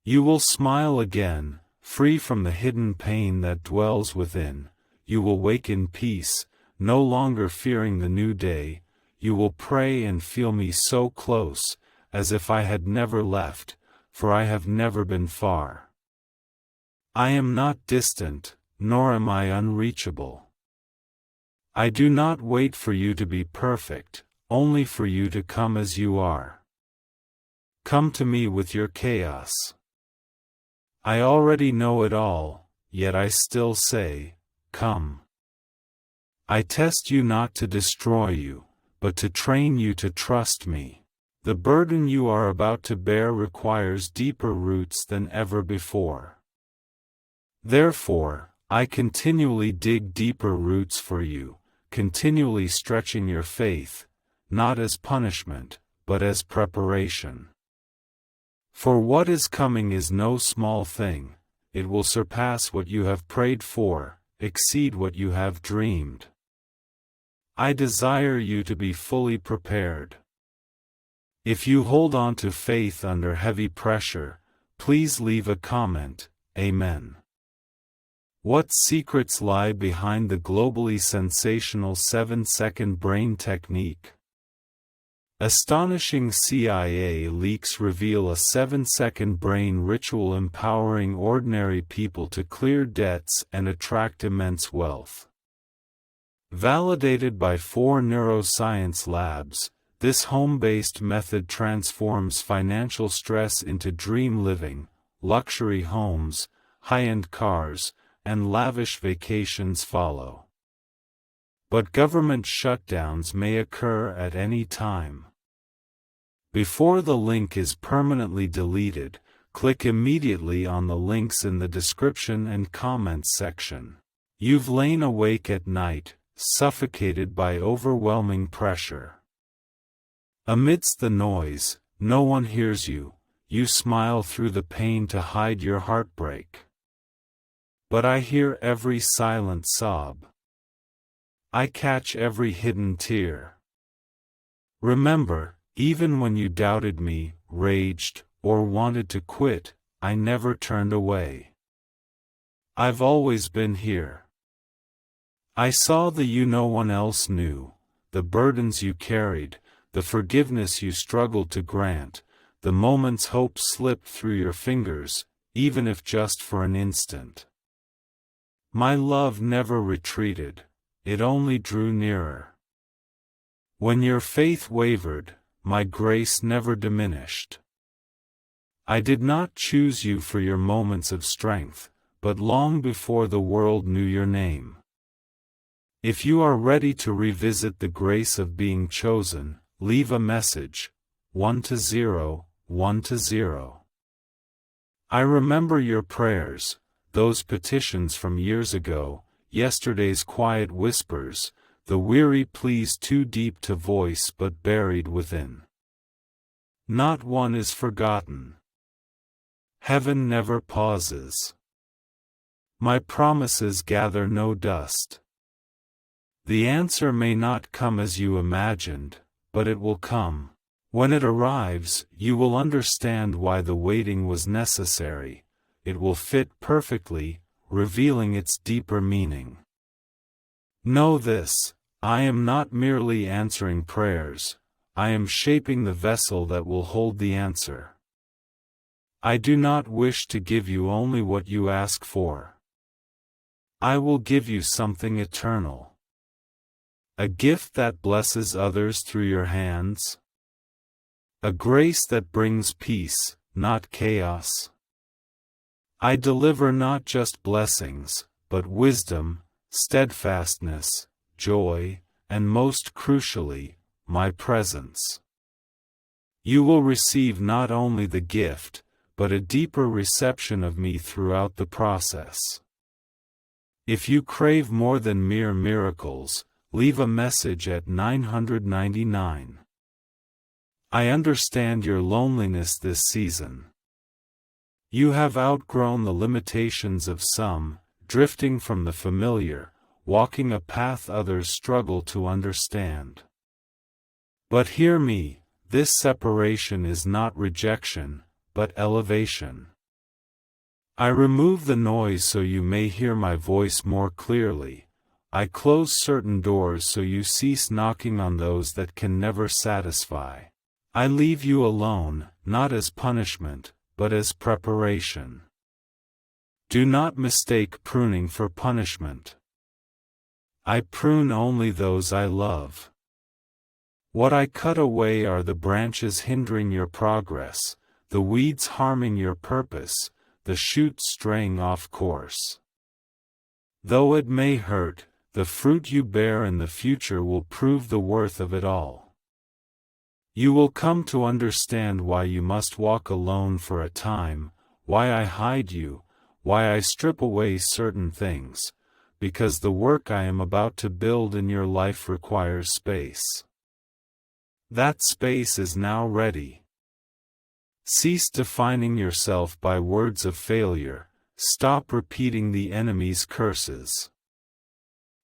[SPEAKER 1] You will smile again, free from the hidden pain that dwells within. You will wake in peace, no longer fearing the new day. You will pray and feel me so close, as if I had never left, for I have never been far. I am not distant, nor am I unreachable. I do not wait for you to be perfect, only for you to come as you are. Come to me with your chaos. I already know it all, yet I still say, come. I test you not to destroy you, but to train you to trust me. The burden you are about to bear requires deeper roots than ever before. Therefore, I continually dig deeper roots for you, continually stretching your faith, not as punishment, but as preparation. For what is coming is no small thing. It will surpass what you have prayed for, exceed what you have dreamed. I desire you to be fully prepared. If you hold on to faith under heavy pressure, please leave a comment, Amen. What secrets lie behind the globally sensational 7-second brain technique? Astonishing CIA leaks reveal a 7-second brain ritual empowering ordinary people to clear debts and attract immense wealth. Validated by 4 neuroscience labs, this home-based method transforms financial stress into dream living, luxury homes, high-end cars, and lavish vacations follow. But government shutdowns may occur at any time. Before the link is permanently deleted, click immediately on the links in the description and comments section. You've lain awake at night, suffocated by overwhelming pressure. Amidst the noise, no one hears you. You smile through the pain to hide your heartbreak. But I hear every silent sob. I catch every hidden tear. Remember, even when you doubted me, raged, or wanted to quit, I never turned away. I've always been here. I saw the you no one else knew, the burdens you carried, the forgiveness you struggled to grant, the moments hope slipped through your fingers, even if just for an instant. My love never retreated, it only drew nearer. When your faith wavered, my grace never diminished. I did not choose you for your moments of strength, but long before the world knew your name. If you are ready to revisit the grace of being chosen, leave a message, 1-0, 1-0. I remember your prayers, those petitions from years ago, yesterday's quiet whispers, the weary pleas too deep to voice but buried within. Not one is forgotten. Heaven never pauses. My promises gather no dust. The answer may not come as you imagined, but it will come. When it arrives, you will understand why the waiting was necessary. It will fit perfectly, revealing its deeper meaning. Know this. I am not merely answering prayers, I am shaping the vessel that will hold the answer. I do not wish to give you only what you ask for. I will give you something eternal. A gift that blesses others through your hands. A grace that brings peace, not chaos. I deliver not just blessings, but wisdom, steadfastness, joy, and most crucially, my presence. You will receive not only the gift, but a deeper reception of me throughout the process. If you crave more than mere miracles, leave a message at 999. I understand your loneliness this season. You have outgrown the limitations of some, drifting from the familiar, walking a path others struggle to understand. But hear me, this separation is not rejection, but elevation. I remove the noise so you may hear my voice more clearly. I close certain doors so you cease knocking on those that can never satisfy. I leave you alone, not as punishment, but as preparation. Do not mistake pruning for punishment. I prune only those I love. What I cut away are the branches hindering your progress, the weeds harming your purpose, the shoots straying off course. Though it may hurt, the fruit you bear in the future will prove the worth of it all. You will come to understand why you must walk alone for a time, why I hide you, why I strip away certain things, because the work I am about to build in your life requires space. That space is now ready. Cease defining yourself by words of failure, stop repeating the enemy's curses.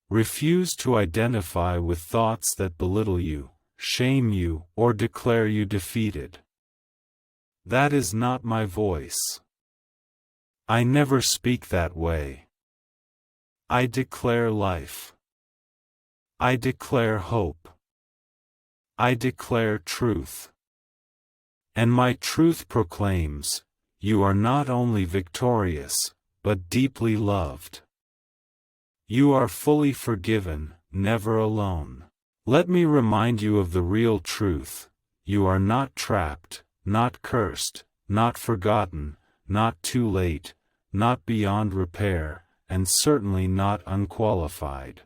[SPEAKER 1] Refuse to identify with thoughts that belittle you, shame you, or declare you defeated. That is not my voice. I never speak that way. I declare life. I declare hope. I declare truth. And my truth proclaims, you are not only victorious, but deeply loved. You are fully forgiven, never alone. Let me remind you of the real truth. You are not trapped, not cursed, not forgotten, not too late, not beyond repair, and certainly not unqualified.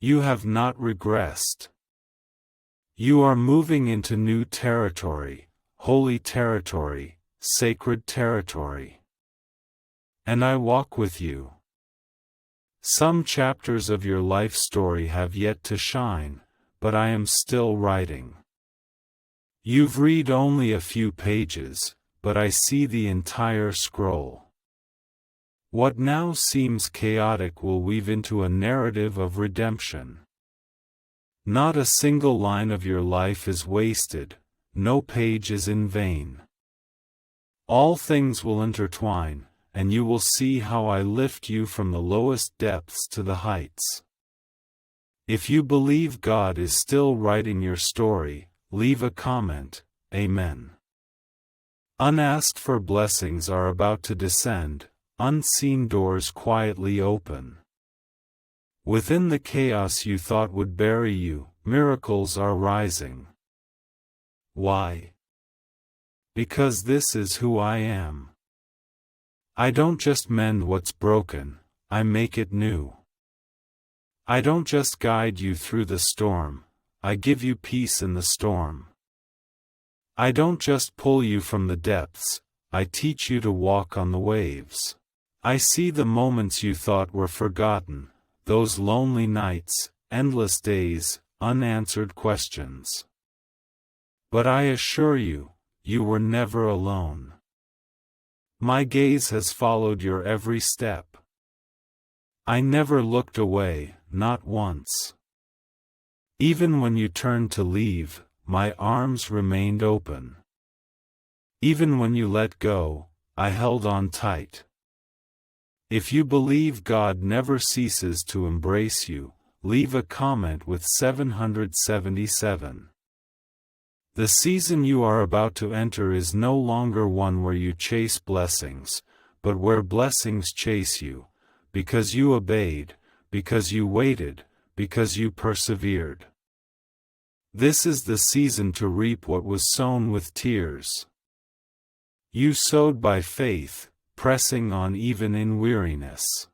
[SPEAKER 1] You have not regressed. You are moving into new territory, holy territory, sacred territory. And I walk with you. Some chapters of your life story have yet to shine, but I am still writing. You've read only a few pages, but I see the entire scroll. What now seems chaotic will weave into a narrative of redemption. Not a single line of your life is wasted, no page is in vain. All things will intertwine, and you will see how I lift you from the lowest depths to the heights. If you believe God is still writing your story, leave a comment, Amen. Unasked for blessings are about to descend, unseen doors quietly open. Within the chaos you thought would bury you, miracles are rising. Why? Because this is who I am. I don't just mend what's broken, I make it new. I don't just guide you through the storm, I give you peace in the storm. I don't just pull you from the depths, I teach you to walk on the waves. I see the moments you thought were forgotten, those lonely nights, endless days, unanswered questions. But I assure you, you were never alone. My gaze has followed your every step. I never looked away, not once. Even when you turned to leave, my arms remained open. Even when you let go, I held on tight. If you believe God never ceases to embrace you, leave a comment with 777. The season you are about to enter is no longer one where you chase blessings, but where blessings chase you, because you obeyed, because you waited, because you persevered. This is the season to reap what was sown with tears. You sowed by faith, pressing on even in weariness.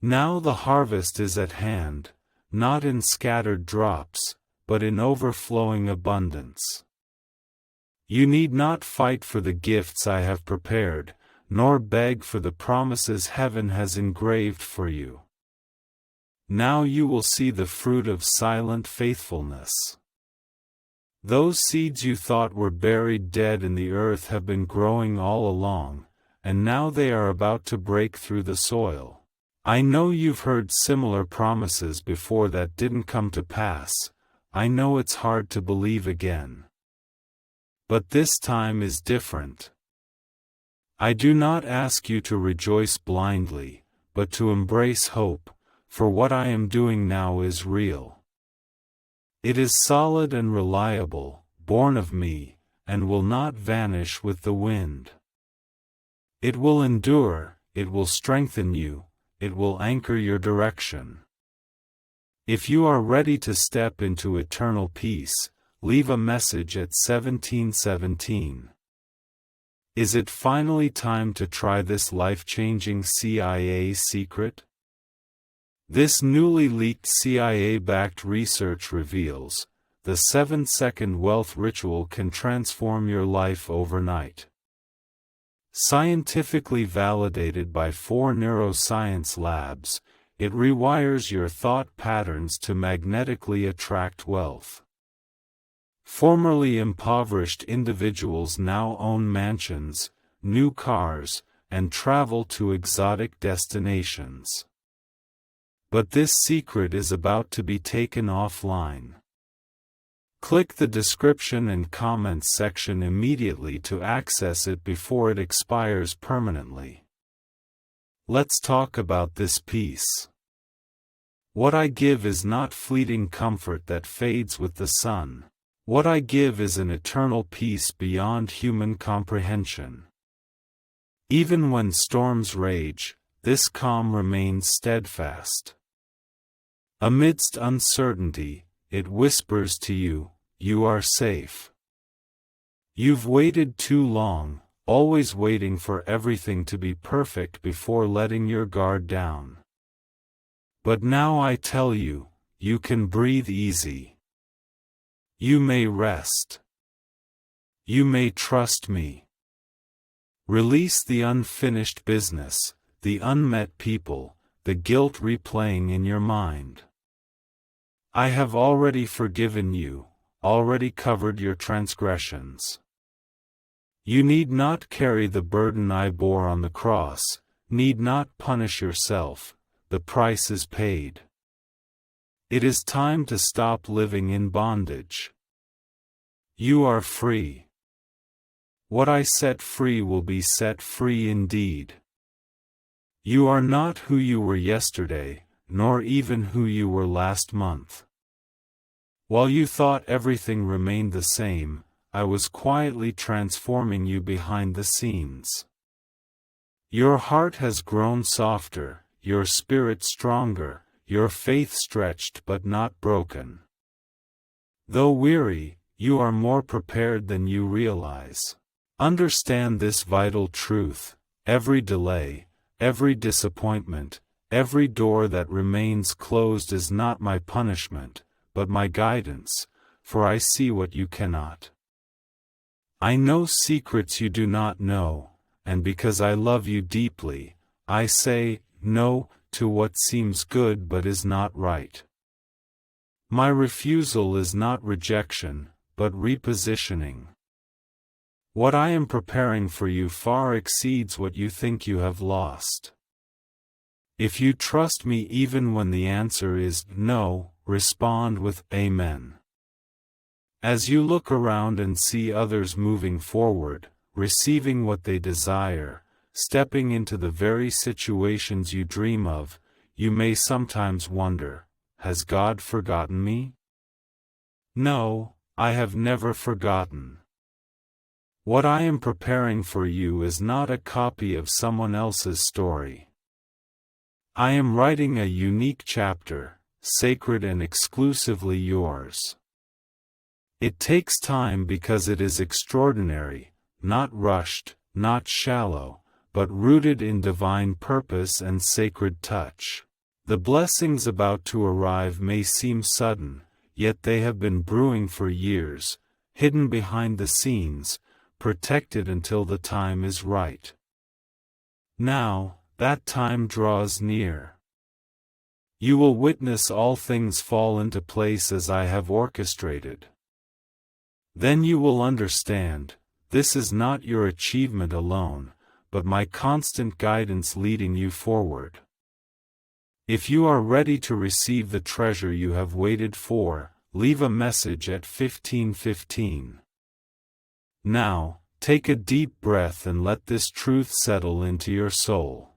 [SPEAKER 1] Now the harvest is at hand, not in scattered drops, but in overflowing abundance. You need not fight for the gifts I have prepared, nor beg for the promises heaven has engraved for you. Now you will see the fruit of silent faithfulness. Those seeds you thought were buried dead in the earth have been growing all along, and now they are about to break through the soil. I know you've heard similar promises before that didn't come to pass. I know it's hard to believe again. But this time is different. I do not ask you to rejoice blindly, but to embrace hope, for what I am doing now is real. It is solid and reliable, born of me, and will not vanish with the wind. It will endure, it will strengthen you, it will anchor your direction. If you are ready to step into eternal peace, leave a message at 1717. Is it finally time to try this life-changing CIA secret? This newly leaked CIA-backed research reveals, the 7-second wealth ritual can transform your life overnight. Scientifically validated by 4 neuroscience labs, it rewires your thought patterns to magnetically attract wealth. Formerly impoverished individuals now own mansions, new cars, and travel to exotic destinations. But this secret is about to be taken offline. Click the description and comments section immediately to access it before it expires permanently. Let's talk about this peace. What I give is not fleeting comfort that fades with the sun. What I give is an eternal peace beyond human comprehension. Even when storms rage, this calm remains steadfast. Amidst uncertainty, it whispers to you, you are safe. You've waited too long, always waiting for everything to be perfect before letting your guard down. But now I tell you, you can breathe easy. You may rest. You may trust me. Release the unfinished business, the unmet people, the guilt replaying in your mind. I have already forgiven you, already covered your transgressions. You need not carry the burden I bore on the cross, need not punish yourself, the price is paid. It is time to stop living in bondage. You are free. What I set free will be set free indeed. You are not who you were yesterday, nor even who you were last month. While you thought everything remained the same, I was quietly transforming you behind the scenes. Your heart has grown softer, your spirit stronger, your faith stretched but not broken. Though weary, you are more prepared than you realize. Understand this vital truth: every delay, every disappointment, every door that remains closed is not my punishment, but my guidance, for I see what you cannot. I know secrets you do not know, and because I love you deeply, I say no to what seems good but is not right. My refusal is not rejection, but repositioning. What I am preparing for you far exceeds what you think you have lost. If you trust me even when the answer is no, respond with Amen. As you look around and see others moving forward, receiving what they desire, stepping into the very situations you dream of, you may sometimes wonder, has God forgotten me? No, I have never forgotten. What I am preparing for you is not a copy of someone else's story. I am writing a unique chapter, sacred and exclusively yours. It takes time because it is extraordinary, not rushed, not shallow, but rooted in divine purpose and sacred touch. The blessings about to arrive may seem sudden, yet they have been brewing for years, hidden behind the scenes, protected until the time is right. Now, that time draws near. You will witness all things fall into place as I have orchestrated. Then you will understand, this is not your achievement alone, but my constant guidance leading you forward. If you are ready to receive the treasure you have waited for, leave a message at 1515. Now, take a deep breath and let this truth settle into your soul.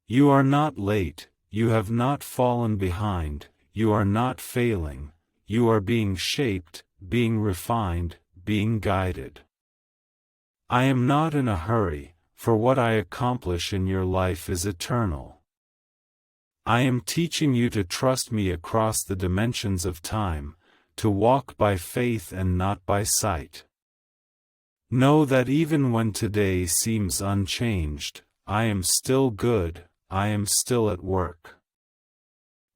[SPEAKER 1] You are not late, you have not fallen behind, you are not failing, you are being shaped, being refined, being guided. I am not in a hurry, for what I accomplish in your life is eternal. I am teaching you to trust me across the dimensions of time, to walk by faith and not by sight. Know that even when today seems unchanged, I am still good, I am still at work.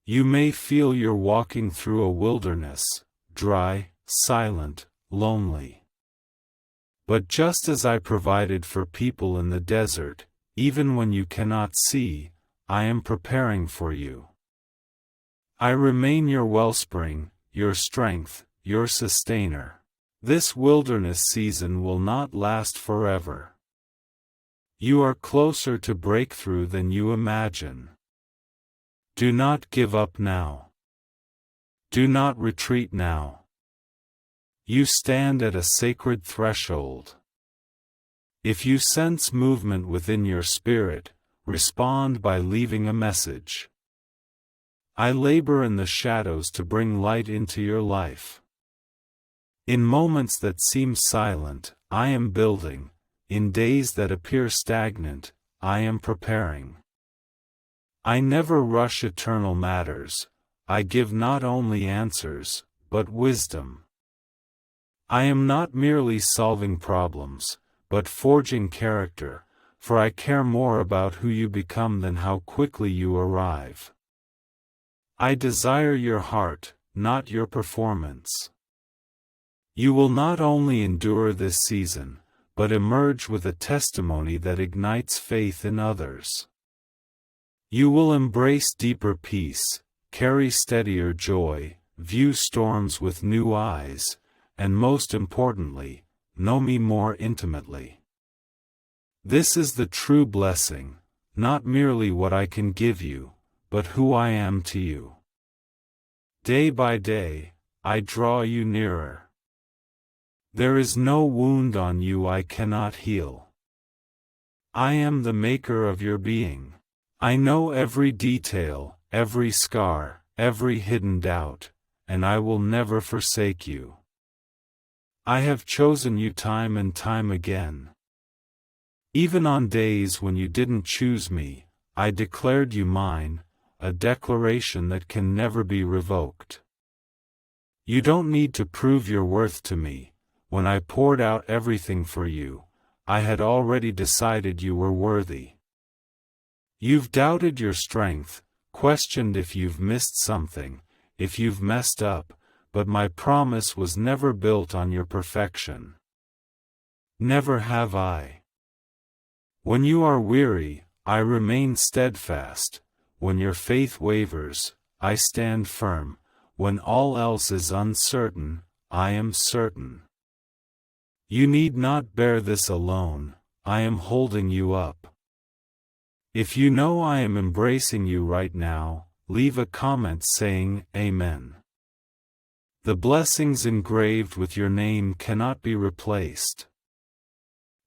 [SPEAKER 1] You may feel you're walking through a wilderness, dry, silent, lonely. But just as I provided for people in the desert, even when you cannot see, I am preparing for you. I remain your wellspring, your strength, your sustainer. This wilderness season will not last forever. You are closer to breakthrough than you imagine. Do not give up now. Do not retreat now. You stand at a sacred threshold. If you sense movement within your spirit, respond by leaving a message. I labor in the shadows to bring light into your life. In moments that seem silent, I am building. In days that appear stagnant, I am preparing. I never rush eternal matters, I give not only answers, but wisdom. I am not merely solving problems, but forging character, for I care more about who you become than how quickly you arrive. I desire your heart, not your performance. You will not only endure this season, but emerge with a testimony that ignites faith in others. You will embrace deeper peace, carry steadier joy, view storms with new eyes, and most importantly, know me more intimately. This is the true blessing, not merely what I can give you, but who I am to you. Day by day, I draw you nearer. There is no wound on you I cannot heal. I am the maker of your being. I know every detail, every scar, every hidden doubt, and I will never forsake you. I have chosen you time and time again. Even on days when you didn't choose me, I declared you mine, a declaration that can never be revoked. You don't need to prove your worth to me. When I poured out everything for you, I had already decided you were worthy. You've doubted your strength, questioned if you've missed something, if you've messed up, but my promise was never built on your perfection. Never have I. When you are weary, I remain steadfast. When your faith wavers, I stand firm. When all else is uncertain, I am certain. You need not bear this alone, I am holding you up. If you know I am embracing you right now, leave a comment saying, Amen. The blessings engraved with your name cannot be replaced.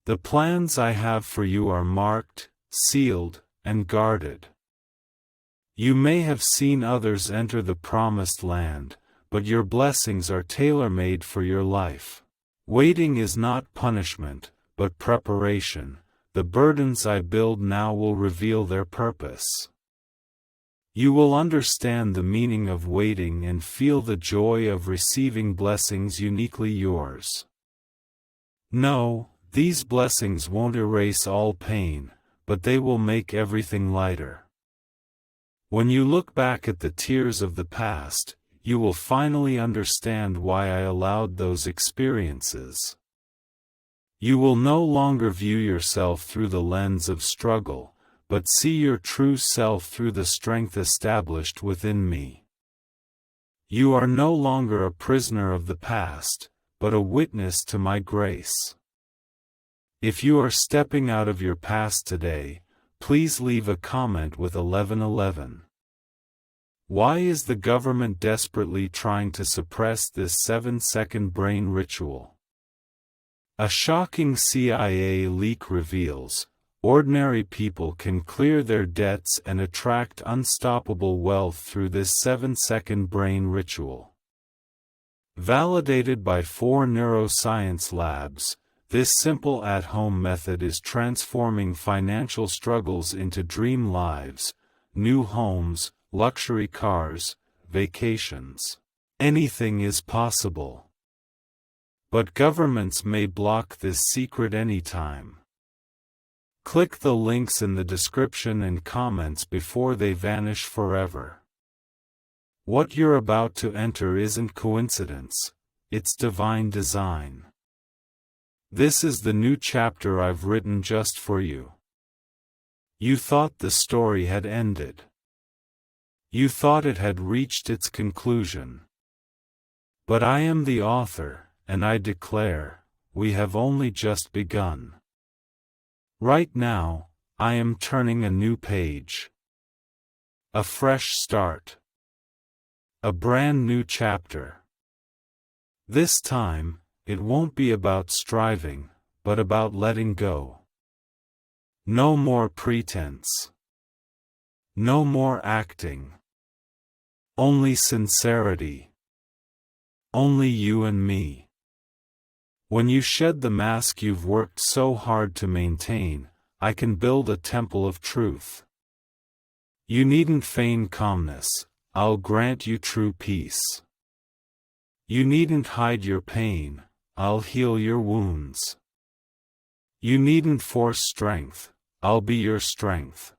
[SPEAKER 1] The plans I have for you are marked, sealed, and guarded. You may have seen others enter the promised land, but your blessings are tailor-made for your life. Waiting is not punishment, but preparation. The burdens I build now will reveal their purpose. You will understand the meaning of waiting and feel the joy of receiving blessings uniquely yours. No, these blessings won't erase all pain, but they will make everything lighter. When you look back at the tears of the past, you will finally understand why I allowed those experiences. You will no longer view yourself through the lens of struggle, but see your true self through the strength established within me. You are no longer a prisoner of the past, but a witness to my grace. If you are stepping out of your past today, please leave a comment with 1111. Why is the government desperately trying to suppress this 7-second brain ritual? A shocking CIA leak reveals, ordinary people can clear their debts and attract unstoppable wealth through this 7-second brain ritual. Validated by 4 neuroscience labs, this simple at-home method is transforming financial struggles into dream lives, new homes, luxury cars, vacations. Anything is possible. But governments may block this secret anytime. Click the links in the description and comments before they vanish forever. What you're about to enter isn't coincidence, it's divine design. This is the new chapter I've written just for you. You thought the story had ended. You thought it had reached its conclusion. But I am the author, and I declare, we have only just begun. Right now, I am turning a new page. A fresh start. A brand new chapter. This time, it won't be about striving, but about letting go. No more pretense. No more acting. Only sincerity. Only you and me. When you shed the mask you've worked so hard to maintain, I can build a temple of truth. You needn't feign calmness, I'll grant you true peace. You needn't hide your pain, I'll heal your wounds. You needn't force strength, I'll be your strength.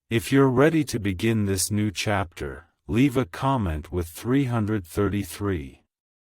[SPEAKER 1] If you're ready to begin this new chapter, leave a comment with 333.